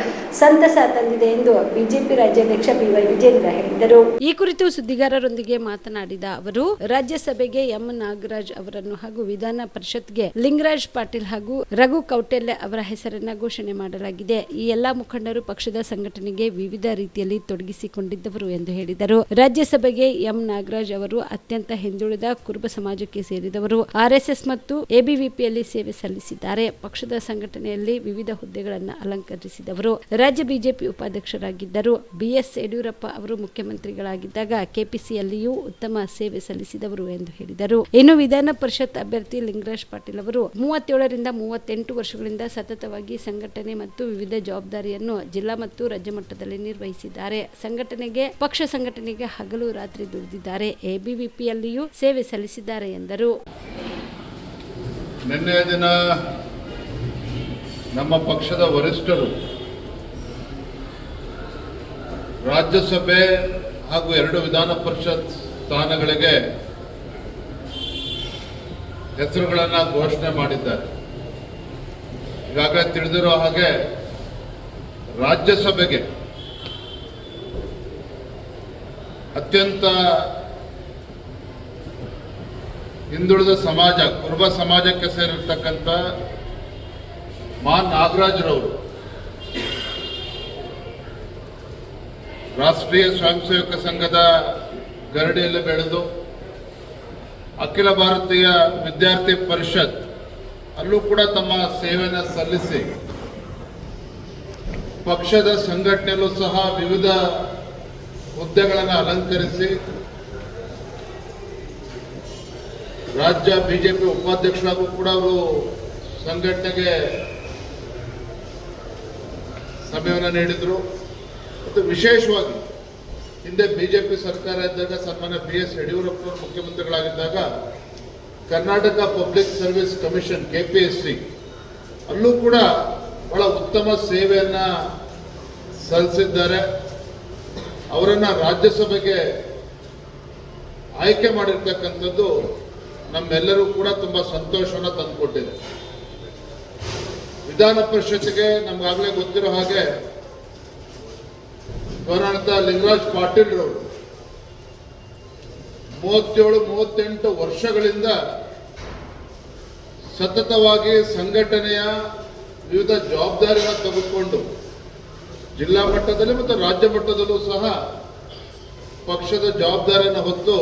ಸಂತಸ ತಂದಿದೆ ಎಂದು ಬಿಜೆಪಿ ರಾಜ್ಯಾಧ್ಯಕ್ಷ BY ವಿಜೇಂದ್ರ ಹೇಳಿದರು. ಈ ಕುರಿತು ಸುದ್ದಿಗಾರರೊಂದಿಗೆ ಮಾತನಾಡಿದ ಅವರು, ರಾಜ್ಯಸಭೆಗೆ ಎಂ ನಾಗರಾಜ್ ಅವರನ್ನು ಹಾಗೂ ವಿಧಾನ ಪರಿಷತ್ಗೆ ಲಿಂಗರಾಜ್ ಪಾಟೀಲ್ ಹಾಗೂ ರಘು ಕೌಟೆಲ್ಯ ಅವರ ಹೆಸರನ್ನ ಘೋಷಣೆ ಮಾಡಲಾಗಿದೆ. ಈ ಎಲ್ಲಾ ಮುಖಂಡರು ಪಕ್ಷದ ಸಂಘಟನೆಗೆ ವಿವಿಧ ರೀತಿಯಲ್ಲಿ ತೊಡಗಿಸಿಕೊಂಡಿದ್ದವರು ಎಂದು ಹೇಳಿದರು. ರಾಜ್ಯಸಭೆಗೆ ಎಂ ನಾಗರಾಜ್ ಅವರು ಅತ್ಯಂತ ಅತ್ಯಂತ ಹಿಂದುಳಿದ ಕುರುಬ ಸಮಾಜಕ್ಕೆ ಸೇರಿದವರು. ಆರ್ಎಸ್ಎಸ್ ಮತ್ತು ಎಬಿವಿಪಿಯಲ್ಲಿ ಸೇವೆ ಸಲ್ಲಿಸಿದ್ದಾರೆ. ಪಕ್ಷದ ಸಂಘಟನೆಯಲ್ಲಿ ವಿವಿಧ ಹುದ್ದೆಗಳನ್ನು ಅಲಂಕರಿಸಿದವರು. ರಾಜ್ಯ ಬಿಜೆಪಿ ಉಪಾಧ್ಯಕ್ಷರಾಗಿದ್ದರು. ಬಿಎಸ್ ಯಡಿಯೂರಪ್ಪ ಅವರು ಮುಖ್ಯಮಂತ್ರಿಗಳಾಗಿದ್ದಾಗ ಕೆಪಿಸಿಯಲ್ಲಿಯೂ ಉತ್ತಮ ಸೇವೆ ಸಲ್ಲಿಸಿದವರು ಎಂದು ಹೇಳಿದರು. ಇನ್ನು ವಿಧಾನ ಪರಿಷತ್ ಅಭ್ಯರ್ಥಿ ಲಿಂಗರಾಜ್ ಪಾಟೀಲ್ ಅವರು 37ರಿಂದ 38 ವರ್ಷಗಳಿಂದ ಸತತವಾಗಿ ಸಂಘಟನೆ ಮತ್ತು ವಿವಿಧ ಜವಾಬ್ದಾರಿಯನ್ನು ಜಿಲ್ಲಾ ಮತ್ತು ರಾಜ್ಯ ಮಟ್ಟದಲ್ಲಿ ನಿರ್ವಹಿಸಿದ್ದಾರೆ. ಪಕ್ಷ ಸಂಘಟನೆಗೆ ಹಗಲು ರಾತ್ರಿ ದುಡಿದಿದ್ದಾರೆ. ಎಬಿವಿಪಿಯಲ್ಲಿಯೂ ಸೇವೆ ಸಲ್ಲಿಸಿದ್ದಾರೆ ಎಂದರು. ನಿನ್ನೆಯ ದಿನ ನಮ್ಮ ಪಕ್ಷದ ವರಿಷ್ಠರು ರಾಜ್ಯಸಭೆ ಹಾಗೂ 2 ವಿಧಾನ ಪರಿಷತ್ ಸ್ಥಾನಗಳಿಗೆ ಹೆಸರುಗಳನ್ನು ಘೋಷಣೆ ಮಾಡಿದ್ದಾರೆ. ಈಗಾಗಲೇ ತಿಳಿದಿರೋ ಹಾಗೆ ರಾಜ್ಯಸಭೆಗೆ ಅತ್ಯಂತ ಹಿಂದುಳಿದ ಸಮಾಜ, ಕುರುಬ ಸಮಾಜಕ್ಕೆ ಸೇರಿರ್ತಕ್ಕಂಥ ನಾಗರಾಜ್ರವರು ರಾಷ್ಟ್ರೀಯ ಸ್ವಯಂ ಸೇವಕ ಸಂಘದ ಗರಡಿಯಲ್ಲಿ ಬೆಳೆದು ಅಖಿಲ ಭಾರತೀಯ ವಿದ್ಯಾರ್ಥಿ ಪರಿಷತ್ ಅಲ್ಲೂ ಕೂಡ ತಮ್ಮ ಸೇವೆಯನ್ನು ಸಲ್ಲಿಸಿ ಪಕ್ಷದ ಸಂಘಟನೆಯಲ್ಲೂ ಸಹ ವಿವಿಧ ಹುದ್ದೆಗಳನ್ನು ಅಲಂಕರಿಸಿ ರಾಜ್ಯ ಬಿಜೆಪಿ ಉಪಾಧ್ಯಕ್ಷರಾಗೂ ಕೂಡ ಅವರು ಸಂಘಟನೆಗೆ ಸಮಯವನ್ನು ನೀಡಿದರು. ಮತ್ತು ವಿಶೇಷವಾಗಿ ಹಿಂದೆ ಬಿಜೆಪಿ ಸರ್ಕಾರ ಇದ್ದಾಗ ಸನ್ಮಾನ್ಯ BS ಯಡಿಯೂರಪ್ಪನವರು ಮುಖ್ಯಮಂತ್ರಿಗಳಾಗಿದ್ದಾಗ Karnataka public service commission KPSC ಅಲ್ಲೂ ಕೂಡ ಬಹಳ ಉತ್ತಮ ಸೇವೆಯನ್ನು ಸಲ್ಲಿಸಿದ್ದಾರೆ. ಅವರನ್ನು ರಾಜ್ಯಸಭೆಗೆ ಆಯ್ಕೆ ಮಾಡಿರ್ತಕ್ಕಂಥದ್ದು ನಮ್ಮೆಲ್ಲರೂ ಕೂಡ ತುಂಬ ಸಂತೋಷವನ್ನು ತಂದುಕೊಟ್ಟಿದೆ. ವಿಧಾನ ಪರಿಷತ್ಗೆ ನಮಗಾಗಲೇ ಗೊತ್ತಿರೋ ಹಾಗೆ ಗೌರವಾನ್ವಿತ ಲಿಂಗರಾಜ್ ಪಾಟೀಲ್ ರವರು 37-38 ವರ್ಷಗಳಿಂದ ಸತತವಾಗಿ ಸಂಘಟನೆಯ ವಿವಿಧ ಜವಾಬ್ದಾರಿಗಳನ್ನು ತೆಗೆದುಕೊಂಡು ಜಿಲ್ಲಾ ಮಟ್ಟದಲ್ಲಿ ಮತ್ತು ರಾಜ್ಯ ಮಟ್ಟದಲ್ಲೂ ಸಹ ಪಕ್ಷದ ಜವಾಬ್ದಾರಿಯನ್ನು ಹೊತ್ತು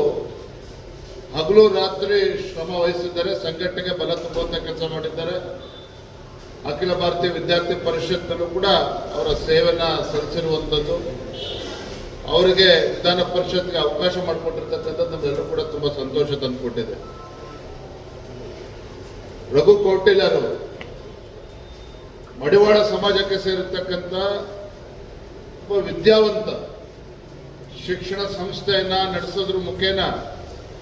ಹಗಲು ರಾತ್ರಿ ಶ್ರಮ ವಹಿಸಿದ್ದಾರೆ. ಸಂಘಟನೆಗೆ ಬಲ ತುಂಬುವಂಥ ಕೆಲಸ ಮಾಡಿದ್ದಾರೆ. ಅಖಿಲ ಭಾರತೀಯ ವಿದ್ಯಾರ್ಥಿ ಪರಿಷತ್ನಲ್ಲೂ ಕೂಡ ಅವರ ಸೇವೆಯನ್ನು ಸಲ್ಲಿಸಿರುವಂಥದ್ದು, ಅವರಿಗೆ ವಿಧಾನ ಪರಿಷತ್ಗೆ ಅವಕಾಶ ಮಾಡಿಕೊಟ್ಟಿರ್ತಕ್ಕಂಥದ್ದು ನಮ್ಮೆಲ್ಲರೂ ಕೂಡ ತುಂಬ ಸಂತೋಷ ತಂದುಕೊಟ್ಟಿದೆ. ರಘು ಕೌಟಿಲ್ಯರು ಮಡಿವಾಳ ಸಮಾಜಕ್ಕೆ ಸೇರಿರ್ತಕ್ಕಂಥ ಒಬ್ಬ ವಿದ್ಯಾವಂತ, ಶಿಕ್ಷಣ ಸಂಸ್ಥೆಯನ್ನು ನಡೆಸೋದ್ರ ಮುಖೇನ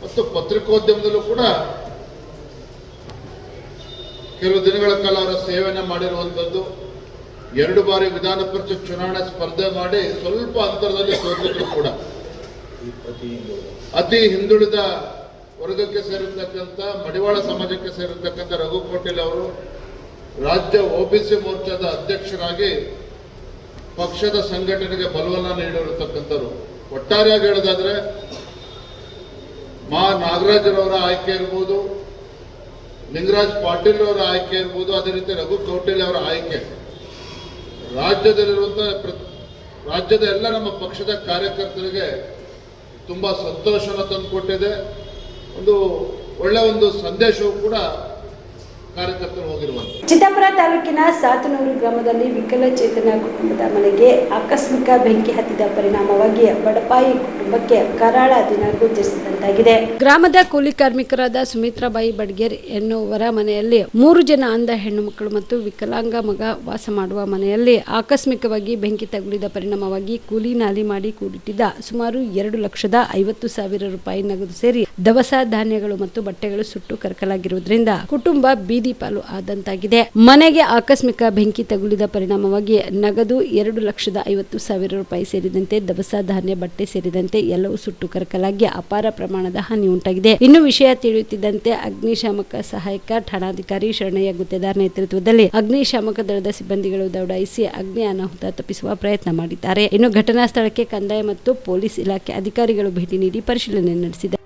ಮತ್ತು ಪತ್ರಿಕೋದ್ಯಮದಲ್ಲೂ ಕೂಡ ಕೆಲವು ದಿನಗಳ ಕಾಲ ಅವರ ಸೇವೆಯನ್ನು ಮಾಡಿರುವಂಥದ್ದು. 2 ಬಾರಿ ವಿಧಾನ ಪರಿಷತ್ ಚುನಾವಣೆ ಸ್ಪರ್ಧೆ ಮಾಡಿ ಸ್ವಲ್ಪ ಅಂತರದಲ್ಲಿ ಸೋತಿದ್ರು ಕೂಡ. ಅತಿ ಹಿಂದುಳಿದ ವರ್ಗಕ್ಕೆ ಸೇರಿರ್ತಕ್ಕಂಥ ಮಡಿವಾಳ ಸಮಾಜಕ್ಕೆ ಸೇರಿರ್ತಕ್ಕಂಥ ರಘು ಕೌಟಿಲ್ಯ ಅವರು ರಾಜ್ಯ OBC ಮೋರ್ಚಾದ ಅಧ್ಯಕ್ಷರಾಗಿ ಪಕ್ಷದ ಸಂಘಟನೆಗೆ ಬಲವನ್ನು ನೀಡಿರತಕ್ಕಂಥವ್ರು. ಒಟ್ಟಾರೆಯಾಗಿ ಹೇಳೋದಾದ್ರೆ ನಾಗರಾಜ್ರವರ ಆಯ್ಕೆ ಇರ್ಬೋದು, ಲಿಂಗರಾಜ್ ಪಾಟೀಲ್ ಅವರ ಆಯ್ಕೆ ಇರ್ಬೋದು, ಅದೇ ರೀತಿ ರಘು ಕೌಟಿಲ್ಯ ಅವರ ಆಯ್ಕೆ ರಾಜ್ಯದ ಎಲ್ಲ ನಮ್ಮ ಪಕ್ಷದ ಕಾರ್ಯಕರ್ತರಿಗೆ ತುಂಬ ಸಂತೋಷವನ್ನು ತಂದುಕೊಟ್ಟಿದೆ. ಒಳ್ಳೆ ಸಂದೇಶವೂ ಕೂಡ ಕಾರ್ಯಕರ್ತರು ಹೋಗಿರುವಂತೆ. ಚಿತ್ತಾಪುರ ತಾಲೂಕಿನ ಸಾತನೂರು ಗ್ರಾಮದಲ್ಲಿ ವಿಕಲಚೇತನ ಕುಟುಂಬದ ಮನೆಗೆ ಆಕಸ್ಮಿಕ ಬೆಂಕಿ ಹತ್ತಿದ ಪರಿಣಾಮವಾಗಿ ಬಡಪಾಯಿ ಕುಟುಂಬಕ್ಕೆ ಕರಾಳ ದಿನ ಗೋಚರಿಸಿದಂತಾಗಿದೆ. ಗ್ರಾಮದ ಕೂಲಿ ಕಾರ್ಮಿಕರಾದ ಸುಮಿತ್ರಾಬಾಯಿ ಬಡ್ಗೇರ್ ಎನ್ನುವರ ಮನೆಯಲ್ಲಿ 3 ಜನ ಅಂಧ ಹೆಣ್ಣು ಮಕ್ಕಳು ಮತ್ತು ವಿಕಲಾಂಗ ಮಗ ವಾಸ ಮಾಡುವ ಮನೆಯಲ್ಲಿ ಆಕಸ್ಮಿಕವಾಗಿ ಬೆಂಕಿ ತಗುಲಿದ ಪರಿಣಾಮವಾಗಿ ಕೂಲಿ ನಾಲಿ ಮಾಡಿ ಕೂಡಿಟ್ಟಿದ್ದ ಸುಮಾರು 2,50,000 ರೂಪಾಯಿ ನಗದು ಸೇರಿ ದವಸ ಧಾನ್ಯಗಳು ಮತ್ತು ಬಟ್ಟೆಗಳು ಸುಟ್ಟು ಕರಕಲಾಗಿರುವುದರಿಂದ ಕುಟುಂಬ ಬೀದಿ ಪಾಲು ಆದಂತಾಗಿದೆ. ಮನೆಗೆ ಆಕಸ್ಮಿಕ ಬೆಂಕಿ ತಗುಲಿದ ಪರಿಣಾಮವಾಗಿ ನಗದು 2,50,000 ರೂಪಾಯಿ ಸೇರಿದಂತೆ ದವಸ ಧಾನ್ಯ, ಬಟ್ಟೆ ಸೇರಿದಂತೆ ಎಲ್ಲವೂ ಸುಟ್ಟು ಕರಕಲಾಗಿ ಅಪಾರ ಪ್ರಮಾಣದ ಹಾನಿ ಉಂಟಾಗಿದೆ. ಇನ್ನು ವಿಷಯ ತಿಳಿಯುತ್ತಿದ್ದಂತೆ ಅಗ್ನಿಶಾಮಕ ಸಹಾಯಕ ಠಾಣಾಧಿಕಾರಿ ಶರಣಯ್ಯ ಗುತ್ತೇದಾರ್ ನೇತೃತ್ವದಲ್ಲಿ ಅಗ್ನಿಶಾಮಕ ದಳದ ಸಿಬ್ಬಂದಿಗಳು ದೌಡಾಯಿಸಿ ಅಗ್ನಿ ಅನಾಹುತ ತಪ್ಪಿಸುವ ಪ್ರಯತ್ನ ಮಾಡಿದ್ದಾರೆ. ಇನ್ನು ಘಟನಾ ಸ್ಥಳಕ್ಕೆ ಕಂದಾಯ ಮತ್ತು ಪೊಲೀಸ್ ಇಲಾಖೆ ಅಧಿಕಾರಿಗಳು ಭೇಟಿ ನೀಡಿ ಪರಿಶೀಲನೆ ನಡೆಸಿದ್ದಾರೆ.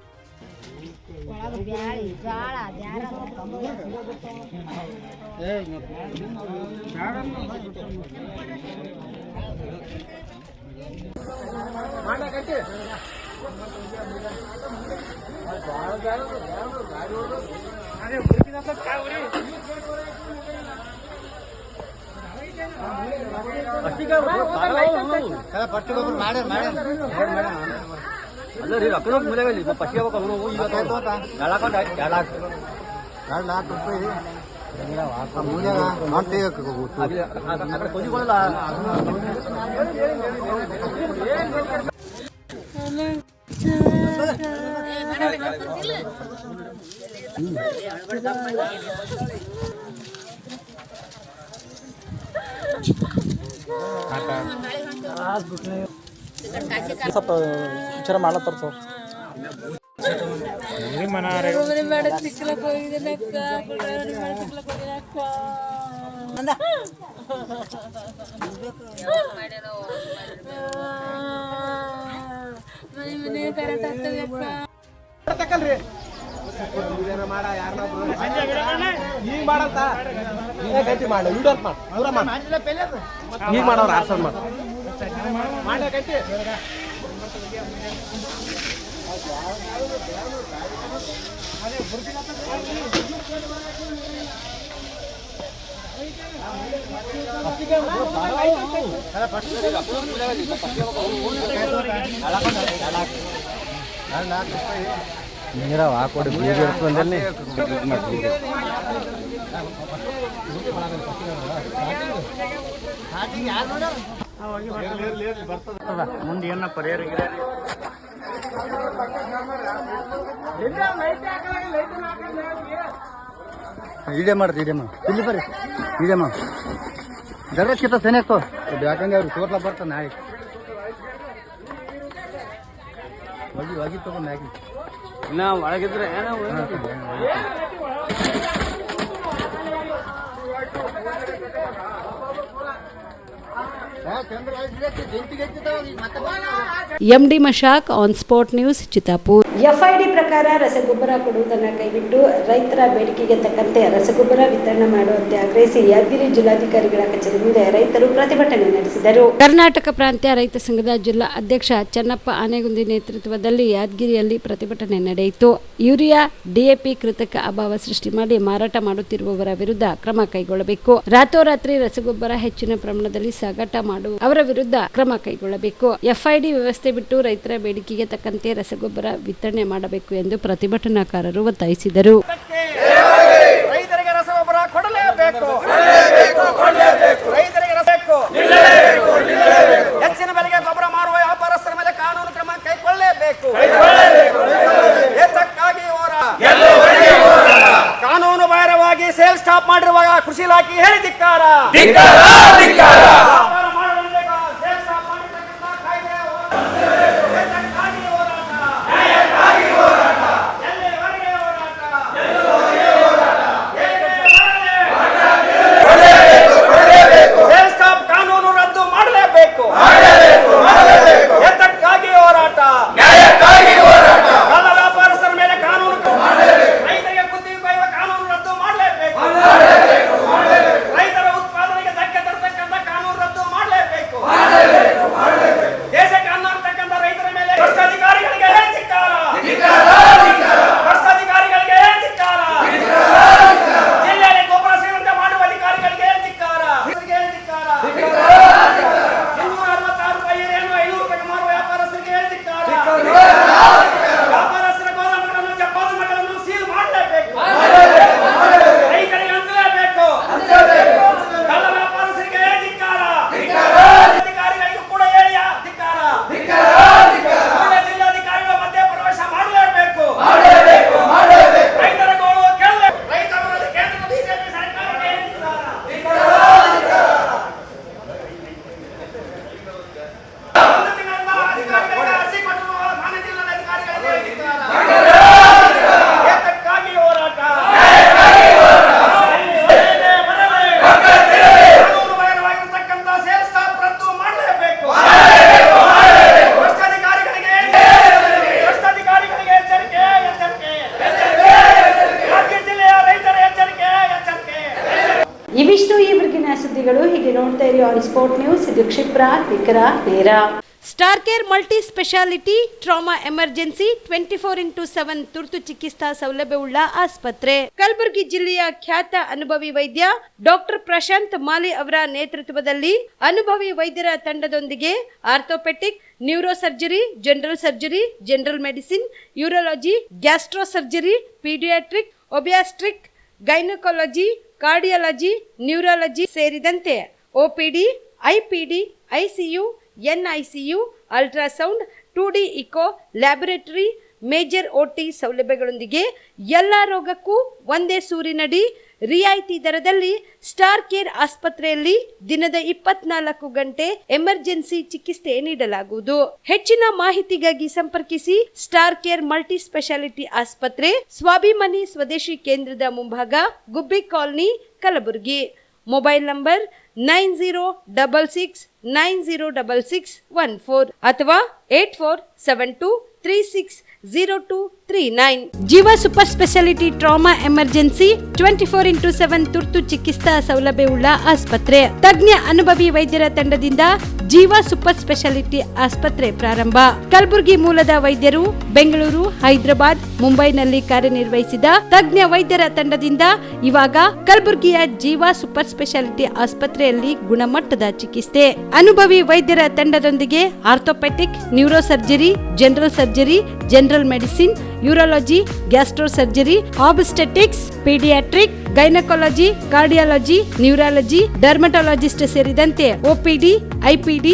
ಸ್ವಲ್ಪ ವಿಚಾರ ಮಾಡ್ಲತ್ತಾರ ಸರ್ ತಕಲ್ರಿ ಈಗ ಮಾಡಂತ ಗಂಟಿ ಮಾಡ ವಿಡಿಯೋ ಈಗ ಮಾಡವ್ರ ಆಸನ್ ಮಾಡ ಗಂಟಿ ನೀರಾವ ಹಾಕೊಡಿ ಬಂದಲ್ಲಿ ಮುಂದೆ ಏನ ಪರಿಹಾರ ಇದೇ ಮಾಡ್ರಿ ಇದೇ ಮಾಡಿ ಇಲ್ಲಿ ಬರ್ರಿ ಇದೇ ಮಾಡಿ ಜಗತ್ಕಿಂತ ಸೆನೆಕ್ತು ಯಾಕಂದ್ರೆ ಅವ್ರು ತೋರ್ಲ ಬರ್ತಾನೆ ನಾಳೆ ಹೋಗಿ ತಗೊಂಡು ಹಾಕಿ ಇನ್ನ ಒಳಗಿದ್ರೆ MD Mashak on spot news Chittapur. FID ಪ್ರಕಾರ ರಸಗೊಬ್ಬರ ಕೊಡುವುದನ್ನು ಕೈಬಿಟ್ಟು ರೈತರ ಬೇಡಿಕೆಗೆ ತಕ್ಕಂತೆ ರಸಗೊಬ್ಬರ ವಿತರಣೆ ಮಾಡುವಂತೆ ಆಗ್ರಹಿಸಿ ಯಾದಗಿರಿ ಜಿಲ್ಲಾಧಿಕಾರಿಗಳ ಕಚೇರಿ ಮುಂದೆ ರೈತರು ಪ್ರತಿಭಟನೆ ನಡೆಸಿದರು. ಕರ್ನಾಟಕ ಪ್ರಾಂತ್ಯ ರೈತ ಸಂಘದ ಜಿಲ್ಲಾ ಅಧ್ಯಕ್ಷ ಚನ್ನಪ್ಪ ಆನೆಗುಂದಿ ನೇತೃತ್ವದಲ್ಲಿ ಯಾದಗಿರಿಯಲ್ಲಿ ಪ್ರತಿಭಟನೆ ನಡೆಯಿತು. ಯೂರಿಯಾ, ಡಿಎಪಿ ಕೃತಕ ಅಭಾವ ಸೃಷ್ಟಿ ಮಾಡಿ ಮಾರಾಟ ಮಾಡುತ್ತಿರುವವರ ವಿರುದ್ಧ ಕ್ರಮ ಕೈಗೊಳ್ಳಬೇಕು. ರಾತ್ರೋರಾತ್ರಿ ರಸಗೊಬ್ಬರ ಹೆಚ್ಚಿನ ಪ್ರಮಾಣದಲ್ಲಿ ಸಾಗಾಟ ಅವರ ವಿರುದ್ಧ ಕ್ರಮ ಕೈಗೊಳ್ಳಬೇಕು. ಎಫ್ಐಡಿ ವ್ಯವಸ್ಥೆ ಬಿಟ್ಟು ರೈತರ ಬೇಡಿಕೆಗೆ ತಕ್ಕಂತೆ ರಸಗೊಬ್ಬರ ವಿತರಣೆ ಮಾಡಬೇಕು ಎಂದು ಪ್ರತಿಭಟನಾಕಾರರು ಒತ್ತಾಯಿಸಿದರು. ರೈತರಿಗೆ ರಸಗೊಬ್ಬರ ಕೊಡಲೇಬೇಕು. ರೈತರಿಗೆ ಹೆಚ್ಚಿನ ಬೆಲೆಗೆ ಗೊಬ್ಬರ ಮಾರುವ ವ್ಯಾಪಾರಸ್ಥರ ಮೇಲೆ ಕಾನೂನು ಕ್ರಮ ಕೈಗೊಳ್ಳಲೇಬೇಕು. ಏತಕ್ಕಾಗಿ ಕಾನೂನು ಬಾಹಿರವಾಗಿ ಸೇಲ್ ಸ್ಟಾಪ್ ಮಾಡಿರುವಾಗ ಕೃಷಿ ಇಲಾಖೆ ಹೇಳಿ ಧಿಕ್ಕಾರ. ಇವಿಷ್ಟು ಈವರೆಗಿನ ಸುದ್ದಿಗಳು. ಹೀಗೆ ನೋಡ್ತಾ ಇರಿ ಆನ್ ಸ್ಪಾಟ್ ನ್ಯೂಸ್. ಇದು ಕ್ಷಿಪ್ರ, ನಿಖರ, ನೇರ. Star care multi speciality trauma emergency 24x7 ತುರ್ತು ಚಿಕಿತ್ಸಾ ಸೌಲಭ್ಯವುಳ್ಳ ಆಸ್ಪತ್ರೆ. ಕಲಬುರಗಿ ಜಿಲ್ಲೆಯ ಖ್ಯಾತ ಅನುಭವಿ ವೈದ್ಯ ಡಾಕ್ಟರ್ ಪ್ರಶಾಂತ್ ಮಾಲಿ ಅವರ ನೇತೃತ್ವದಲ್ಲಿ ಅನುಭವಿ ವೈದ್ಯರ ತಂಡದೊಂದಿಗೆ orthopaedic, neuro surgery, general surgery, general medicine, urology, gastro surgery, paediatric, obstetric, gynaecology, cardiology, neurology ಸೇರಿದಂತೆ OPD, IPD, ICU, NICU, ultrasound, 2D echo, laboratory, major OT ಸೌಲಭ್ಯಗಳೊಂದಿಗೆ ಎಲ್ಲ ರೋಗಕ್ಕೂ ಒಂದೇ ಸೂರಿನಡಿ ರಿಯಾಯಿತಿ ದರದಲ್ಲಿ ಸ್ಟಾರ್ ಕೇರ್ ಆಸ್ಪತ್ರೆಯಲ್ಲಿ ದಿನದ 24 ಗಂಟೆ ಎಮರ್ಜೆನ್ಸಿ ಚಿಕಿತ್ಸೆ ನೀಡಲಾಗುವುದು. ಹೆಚ್ಚಿನ ಮಾಹಿತಿಗಾಗಿ ಸಂಪರ್ಕಿಸಿ ಸ್ಟಾರ್ ಕೇರ್ ಮಲ್ಟಿ ಸ್ಪೆಷಾಲಿಟಿ ಆಸ್ಪತ್ರೆ, ಸ್ವಾಭಿಮಾನಿ ಸ್ವದೇಶಿ ಕೇಂದ್ರದ ಮುಂಭಾಗ, ಗುಬ್ಬಿ ಕಾಲನಿ, ಕಲಬುರಗಿ. ಮೊಬೈಲ್ ನಂಬರ್ 9066906614 ಅಥವಾ 8472360239. ಜೀವ super speciality trauma emergency 24x7 ತುರ್ತು ಚಿಕಿತ್ಸಾ ಸೌಲಭ್ಯವುಳ್ಳ ಆಸ್ಪತ್ರೆ. ತಜ್ಞ ಅನುಭವಿ ವೈದ್ಯರ ತಂಡದಿಂದ ಜೀವ ಸೂಪರ್ ಸ್ಪೆಷಾಲಿಟಿ ಆಸ್ಪತ್ರೆ ಪ್ರಾರಂಭ. ಕಲಬುರಗಿ ಮೂಲದ ವೈದ್ಯರು ಬೆಂಗಳೂರು, ಹೈದರಾಬಾದ್, ಮುಂಬೈನಲ್ಲಿ ಕಾರ್ಯನಿರ್ವಹಿಸಿದ ತಜ್ಞ ವೈದ್ಯರ ತಂಡದಿಂದ ಇವಾಗ ಕಲಬುರಗಿಯ ಜೀವ ಸೂಪರ್ ಸ್ಪೆಷಾಲಿಟಿ ಆಸ್ಪತ್ರೆಯಲ್ಲಿ ಗುಣಮಟ್ಟದ ಚಿಕಿತ್ಸೆ. ಅನುಭವಿ ವೈದ್ಯರ ತಂಡದೊಂದಿಗೆ orthopaedic, neuro surgery, general surgery, general medicine, urology, gastro surgery, obstetrics, paediatric, gynaecology, cardiology, neurology, dermatologist ಸೇರಿದಂತೆ OPD, IPD,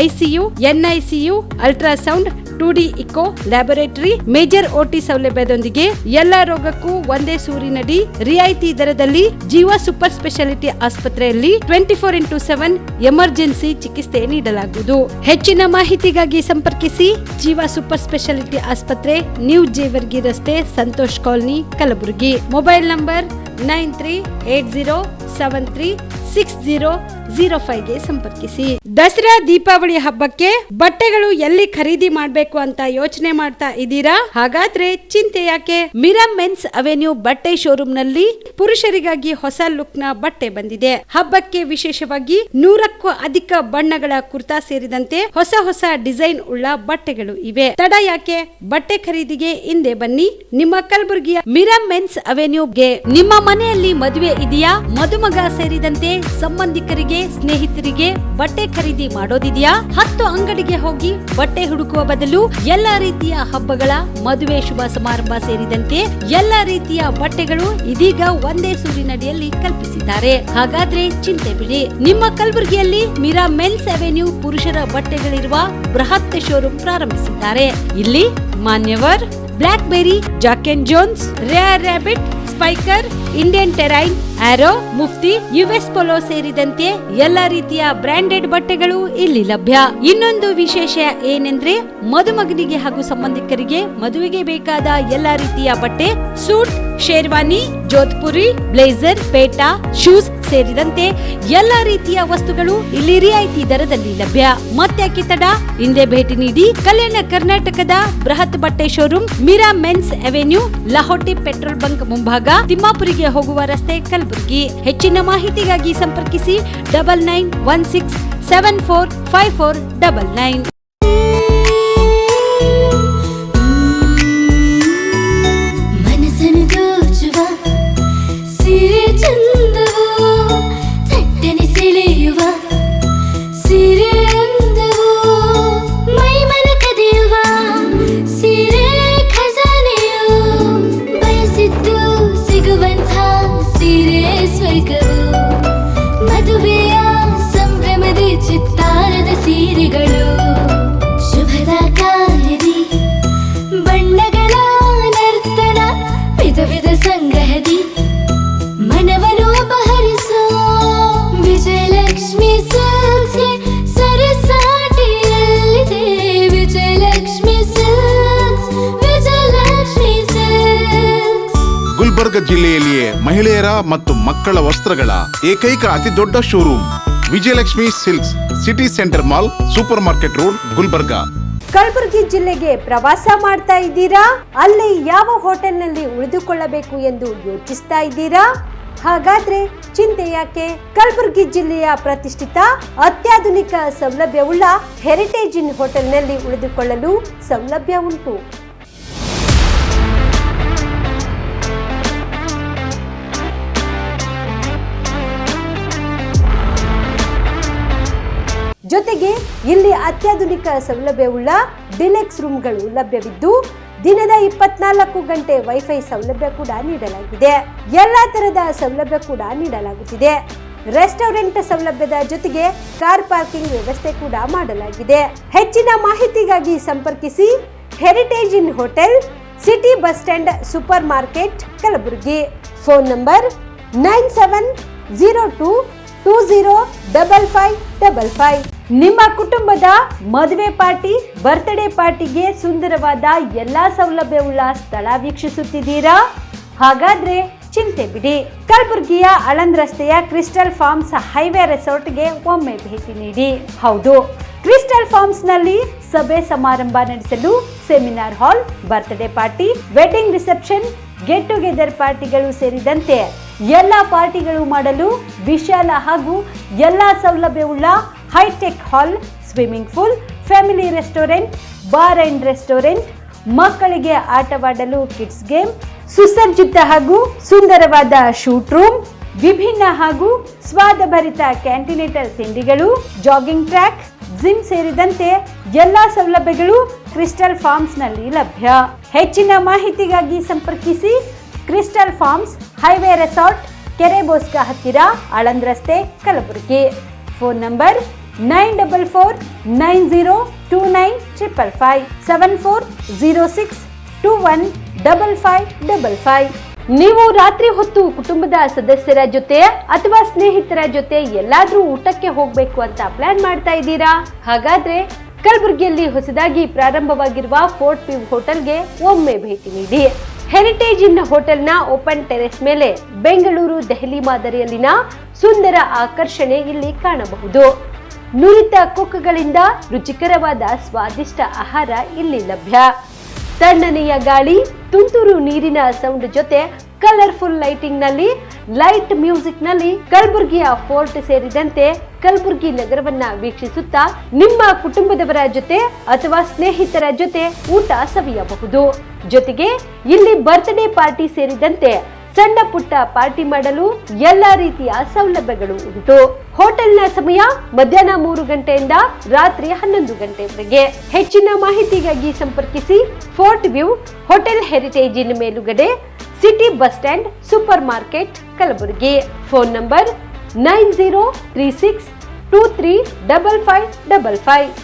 ICU, NICU, ultrasound, 2D echo, laboratory, major OT ಸೌಲಭ್ಯದೊಂದಿಗೆ ಎಲ್ಲ ರೋಗಕ್ಕೂ ಒಂದೇ ಸೂರಿನಡಿ ರಿಯಾಯಿತಿ ದರದಲ್ಲಿ ಜೀವ ಸೂಪರ್ ಸ್ಪೆಷಾಲಿಟಿ ಆಸ್ಪತ್ರೆಯಲ್ಲಿ 24x7 ಎಮರ್ಜೆನ್ಸಿ ಚಿಕಿತ್ಸೆ ನೀಡಲಾಗುವುದು. ಹೆಚ್ಚಿನ ಮಾಹಿತಿಗಾಗಿ ಸಂಪರ್ಕಿಸಿ ಜೀವ ಸೂಪರ್ ಸ್ಪೆಷಾಲಿಟಿ ಆಸ್ಪತ್ರೆ, ನ್ಯೂ ಜೇವರ್ಗಿ ರಸ್ತೆ, Santosh colony, Kalaburagi. Mobile number 9380736005ಗೆ ಸಂಪರ್ಕಿಸಿ. ದಸರಾ ದೀಪಾವಳಿ ಹಬ್ಬಕ್ಕೆ ಬಟ್ಟೆಗಳು ಎಲ್ಲಿ ಖರೀದಿ ಮಾಡಬೇಕು ಅಂತ ಯೋಚನೆ ಮಾಡ್ತಾ ಇದ್ದೀರಾ? ಹಾಗಾದ್ರೆ ಚಿಂತೆ ಯಾಕೆ? ಮಿರಾ ಮೆನ್ಸ್ ಅವೆನ್ಯೂ ಬಟ್ಟೆ ಶೋರೂಮ್ ನಲ್ಲಿ ಪುರುಷರಿಗಾಗಿ ಹೊಸ ಲುಕ್ ನ ಬಟ್ಟೆ ಬಂದಿದೆ. ಹಬ್ಬಕ್ಕೆ ವಿಶೇಷವಾಗಿ 100ಕ್ಕೂ ಅಧಿಕ ಬಣ್ಣಗಳ ಕುರ್ತಾ ಸೇರಿದಂತೆ ಹೊಸ ಹೊಸ ಡಿಸೈನ್ ಉಳ್ಳ ಬಟ್ಟೆಗಳು ಇವೆ. ತಡ ಯಾಕೆ? ಬಟ್ಟೆ ಖರೀದಿಗೆ ಹಿಂದೆ ಬನ್ನಿ ನಿಮ್ಮ ಕಲಬುರಗಿಯ ಮಿರಾ ಮೆನ್ಸ್ ಅವೆನ್ಯೂಗೆ. ನಿಮ್ಮ ಮನೆಯಲ್ಲಿ ಮದುವೆ ಇದೆಯಾ? ಮದುಮಗ ಸೇರಿದಂತೆ ಸಂಬಂಧಿಕರಿಗೆ, ಸ್ನೇಹಿತರಿಗೆ ಬಟ್ಟೆ ಖರೀದಿ ಮಾಡೋದಿದೆಯಾ? 10 ಅಂಗಡಿಗೆ ಹೋಗಿ ಬಟ್ಟೆ ಹುಡುಕುವ ಬದಲು ಎಲ್ಲಾ ರೀತಿಯ ಹಬ್ಬಗಳ, ಮದುವೆ, ಶುಭ ಸಮಾರಂಭ ಸೇರಿದಂತೆ ಎಲ್ಲಾ ರೀತಿಯ ಬಟ್ಟೆಗಳು ಇದೀಗ ಒಂದೇ ಸೂರಿನಡಿಯಲ್ಲಿ ಕಲ್ಪಿಸಿದ್ದಾರೆ. ಹಾಗಾದ್ರೆ ಚಿಂತೆ ಬಿಡಿ. ನಿಮ್ಮ ಕಲಬುರಗಿಯಲ್ಲಿ ಮಿರಾ ಮೆನ್ಸ್ ಅವೆನ್ಯೂ ಪುರುಷರ ಬಟ್ಟೆಗಳಿರುವ ಬೃಹತ್ ಶೋರೂಮ್ ಪ್ರಾರಂಭಿಸಿದ್ದಾರೆ. ಇಲ್ಲಿ Manyavar, Blackberry, Jack and Jones, Rare Rabbit, Spykar, Indian Terrain, Arrow, Mufti, US Polo ಸೇರಿದಂತೆ ಎಲ್ಲಾ ರೀತಿಯ ಬ್ರಾಂಡೆಡ್ ಬಟ್ಟೆಗಳು ಇಲ್ಲಿ ಲಭ್ಯ. ಇನ್ನೊಂದು ವಿಶೇಷ ಏನೆಂದ್ರೆ ಮದುಮಗನಿಗೆ ಹಾಗೂ ಸಂಬಂಧಿಕರಿಗೆ ಮದುವೆಗೆ ಬೇಕಾದ ಎಲ್ಲಾ ರೀತಿಯ ಬಟ್ಟೆ, ಸೂಟ್, ಶೇರ್ವಾನಿ, ಜೋಧ್ಪುರಿ, ಬ್ಲೇಸರ್, ಪೇಟಾ, ಶೂಸ್ ಸೇರಿದಂತೆ ಎಲ್ಲಾ ರೀತಿಯ ವಸ್ತುಗಳು ಇಲ್ಲಿ ರಿಯಾಯಿತಿ ದರದಲ್ಲಿ ಲಭ್ಯ. ಮತ್ತ್ಯಾಕೆ ತಡ? ಹಿಂದೆ ಭೇಟಿ ನೀಡಿ ಕಲ್ಯಾಣ ಕರ್ನಾಟಕದ ಬೃಹತ್ ಬಟ್ಟೆ showroom Mira men's avenue, Lahoti petrol bunk ಮುಂಭಾಗ, ತಿಮ್ಮಾಪುರಿಗೆ ಹೋಗುವ ರಸ್ತೆ, ಕಲಬುರಗಿ. ಹೆಚ್ಚಿನ ಮಾಹಿತಿಗಾಗಿ ಸಂಪರ್ಕಿಸಿ 9916745499. ಮದುವೆಯ ಸಂಭ್ರಮದ ಚಿತ್ತಾರದ ಸೀರೆಗಳು, ಶುಭದ ಕಾರ್ಯದಿ ಬಣ್ಣಗಳ ನರ್ತನ, ವಿಧ ವಿಧ ಸಂಗ್ರಹದಿ ಮನವನ್ನು ಅಪಹರಿಸೋ ವಿಜಯಲಕ್ಷ್ಮಿ ಸಿಲ್ಕ್ಸ್ ಸರಸಾಟಿಯಲ್ಲಿದೆ. Vijayalakshmi silks, Vijayalakshmi silks. ಗುಲ್ಬರ್ಗ ಜಿಲ್ಲೆಯಲ್ಲಿಯೇ ಮಹಿಳೆಯರ ಮತ್ತು ಮಕ್ಕಳ ವಸ್ತ್ರಗಳ ಏಕೈಕ ಅತಿ ದೊಡ್ಡ showroom Vijayalakshmi silks, city centre mall, super market road, Gulbarga. Kalaburagi ಜಿಲ್ಲೆಗೆ ಪ್ರವಾಸ ಮಾಡ್ತಾ ಇದ್ದೀರಾ? ಅಲ್ಲಿ ಯಾವ ಹೋಟೆಲ್ನಲ್ಲಿ ಉಳಿದುಕೊಳ್ಳಬೇಕು ಎಂದು ಯೋಚಿಸ್ತಾ ಇದ್ದೀರಾ? ಹಾಗಾದ್ರೆ ಚಿಂತೆ ಯಾಕೆ? ಕಲಬುರಗಿ ಜಿಲ್ಲೆಯ ಪ್ರತಿಷ್ಠಿತ ಅತ್ಯಾಧುನಿಕ ಸೌಲಭ್ಯವುಳ್ಳ ಹೆರಿಟೇಜ್ ಇನ್ ಹೋಟೆಲ್ನಲ್ಲಿ ಉಳಿದುಕೊಳ್ಳಲು ಸೌಲಭ್ಯ ಉಂಟು. ಜೊತೆಗೆ ಇಲ್ಲಿ ಅತ್ಯಾಧುನಿಕ ಸೌಲಭ್ಯವುಳ್ಳ ಡಿಲೆಕ್ಸ್ ರೂಮ್ಗಳು ಲಭ್ಯವಿದ್ದು ದಿನದ 24 ಗಂಟೆ ವೈಫೈ ಸೌಲಭ್ಯ ಕೂಡ ನೀಡಲಾಗಿದೆ. ಎಲ್ಲಾ ತರದ ಸೌಲಭ್ಯ ಕೂಡ ನೀಡಲಾಗುತ್ತಿದೆ. ರೆಸ್ಟೋರೆಂಟ್ ಸೌಲಭ್ಯದ ಜೊತೆಗೆ ಕಾರ್ ಪಾರ್ಕಿಂಗ್ ವ್ಯವಸ್ಥೆ ಕೂಡ ಮಾಡಲಾಗಿದೆ. ಹೆಚ್ಚಿನ ಮಾಹಿತಿಗಾಗಿ ಸಂಪರ್ಕಿಸಿ heritage inn hotel, city bus stand, super market, Kalaburagi. Phone number 9702205555. ನಿಮ್ಮ ಕುಟುಂಬದ ಮದುವೆ ಪಾರ್ಟಿ, ಬರ್ತ್ಡೇ ಪಾರ್ಟಿಗೆ ಸುಂದರವಾದ ಎಲ್ಲಾ ಸೌಲಭ್ಯವುಳ್ಳ ಸ್ಥಳ ವೀಕ್ಷಿಸುತ್ತಿದ್ದೀರಾ? ಹಾಗಾದ್ರೆ ಚಿಂತೆ ಬಿಡಿ. ಕಲಬುರಗಿಯ ಆಳಂದ್ ರಸ್ತೆಯ ಕ್ರಿಸ್ಟಲ್ ಫಾರ್ಮ್ಸ್ ಹೈವೇ ರೆಸಾರ್ಟ್ಗೆ ಒಮ್ಮೆ ಭೇಟಿ ನೀಡಿ. ಹೌದು, ಕ್ರಿಸ್ಟಲ್ ಫಾರ್ಮ್ಸ್ ನಲ್ಲಿ ಸಭೆ ಸಮಾರಂಭ ನಡೆಸಲು seminar hall, birthday party, wedding reception, get together ಪಾರ್ಟಿಗಳು ಸೇರಿದಂತೆ ಎಲ್ಲ ಪಾರ್ಟಿಗಳು ಮಾಡಲು ವಿಶಾಲ ಹಾಗೂ ಎಲ್ಲ ಸೌಲಭ್ಯವುಳ್ಳ hi tech hall, swimming pool, family restaurant, bar and restaurant, ಮಕ್ಕಳಿಗೆ ಆಟವಾಡಲು ಕಿಡ್ಸ್ ಗೇಮ್, ಸುಸಜ್ಜಿತ ಹಾಗೂ ಸುಂದರವಾದ ಶೂಟ್ ರೂಮ್, ವಿಭಿನ್ನ ಹಾಗೂ ಸ್ವಾದಭರಿತ ಕ್ಯಾಂಟಿನೇಟರ್ ತಿಂಡಿಗಳು, ಜಾಗಿಂಗ್ ಟ್ರ್ಯಾಕ್, ಜಿಮ್ ಸೇರಿದಂತೆ ಎಲ್ಲಾ ಸೌಲಭ್ಯಗಳು ಕ್ರಿಸ್ಟಲ್ ಫಾರ್ಮ್ಸ್ ನಲ್ಲಿ ಲಭ್ಯ. ಹೆಚ್ಚಿನ ಮಾಹಿತಿಗಾಗಿ ಸಂಪರ್ಕಿಸಿ ಕ್ರಿಸ್ಟಲ್ ಫಾರ್ಮ್ಸ್ ಹೈವೇ ರೆಸಾರ್ಟ್, ಕೆರೆ ಬೋಸ್ಕ ಹತ್ತಿರ, ಆಳಂದ್ ರಸ್ತೆ, ಕಲಬುರಗಿ. Phone number 9490295555 7406215555. ನೀವು ರಾತ್ರಿ ಹೊತ್ತು ಕುಟುಂಬದ ಸದಸ್ಯರ ಜೊತೆ ಅಥವಾ ಸ್ನೇಹಿತರ ಜೊತೆ ಎಲ್ಲಾದ್ರೂ ಊಟಕ್ಕೆ ಹೋಗ್ಬೇಕು ಅಂತ ಪ್ಲಾನ್ ಮಾಡ್ತಾ ಇದ್ದೀರಾ? ಹಾಗಾದ್ರೆ ಕಲಬುರಗಿಯಲ್ಲಿ ಹೊಸದಾಗಿ ಪ್ರಾರಂಭವಾಗಿರುವ ಫೋರ್ಟ್ ವ್ಯೂ ಹೋಟೆಲ್ಗೆ ಒಮ್ಮೆ ಭೇಟಿ ನೀಡಿ. ಹೆರಿಟೇಜ್ ಇನ್ ಹೋಟೆಲ್ನ ಓಪನ್ ಟೆರೆಸ್ ಮೇಲೆ ಬೆಂಗಳೂರು, ದೆಹಲಿ ಮಾದರಿಯಲ್ಲಿನ ಸುಂದರ ಆಕರ್ಷಣೆ ಇಲ್ಲಿ ಕಾಣಬಹುದು. ನುರಿತ ಕುಕ್ಗಳಿಂದ ರುಚಿಕರವಾದ ಸ್ವಾದಿಷ್ಟ ಆಹಾರ ಇಲ್ಲಿ ಲಭ್ಯ. ತಣ್ಣನೆಯ ಗಾಳಿ, ತುಂತುರು ನೀರಿನ ಸೌಂಡ್ ಜೊತೆ ಕಲರ್ಫುಲ್ ಲೈಟಿಂಗ್ ನಲ್ಲಿ, ಲೈಟ್ ಮ್ಯೂಸಿಕ್ ನಲ್ಲಿ ಕಲಬುರಗಿಯ ಫೋರ್ಟ್ ಸೇರಿದಂತೆ ಕಲಬುರಗಿ ನಗರವನ್ನ ವೀಕ್ಷಿಸುತ್ತಾ ನಿಮ್ಮ ಕುಟುಂಬದವರ ಜೊತೆ ಅಥವಾ ಸ್ನೇಹಿತರ ಜೊತೆ ಊಟ ಸವಿಯಬಹುದು. ಜೊತೆಗೆ ಇಲ್ಲಿ ಬರ್ತ್ಡೇ ಪಾರ್ಟಿ ಸೇರಿದಂತೆ ಸಣ್ಣ ಪುಟ್ಟ ಪಾರ್ಟಿ ಮಾಡಲು ಎಲ್ಲಾ ರೀತಿಯ ಸೌಲಭ್ಯಗಳು ಉಂಟು. ಹೋಟೆಲ್ನ ಸಮಯ ಮಧ್ಯಾಹ್ನ 3 ಗಂಟೆಯಿಂದ ರಾತ್ರಿ 11 ಗಂಟೆವರೆಗೆ. ಹೆಚ್ಚಿನ ಮಾಹಿತಿಗಾಗಿ ಸಂಪರ್ಕಿಸಿ ಫೋರ್ಟ್ ವ್ಯೂ ಹೋಟೆಲ್, ಹೆರಿಟೇಜ್ ಇನ್ ಮೇಲುಗಡೆ, city bus stand, super market, Kalaburagi. Phone number 9036235555.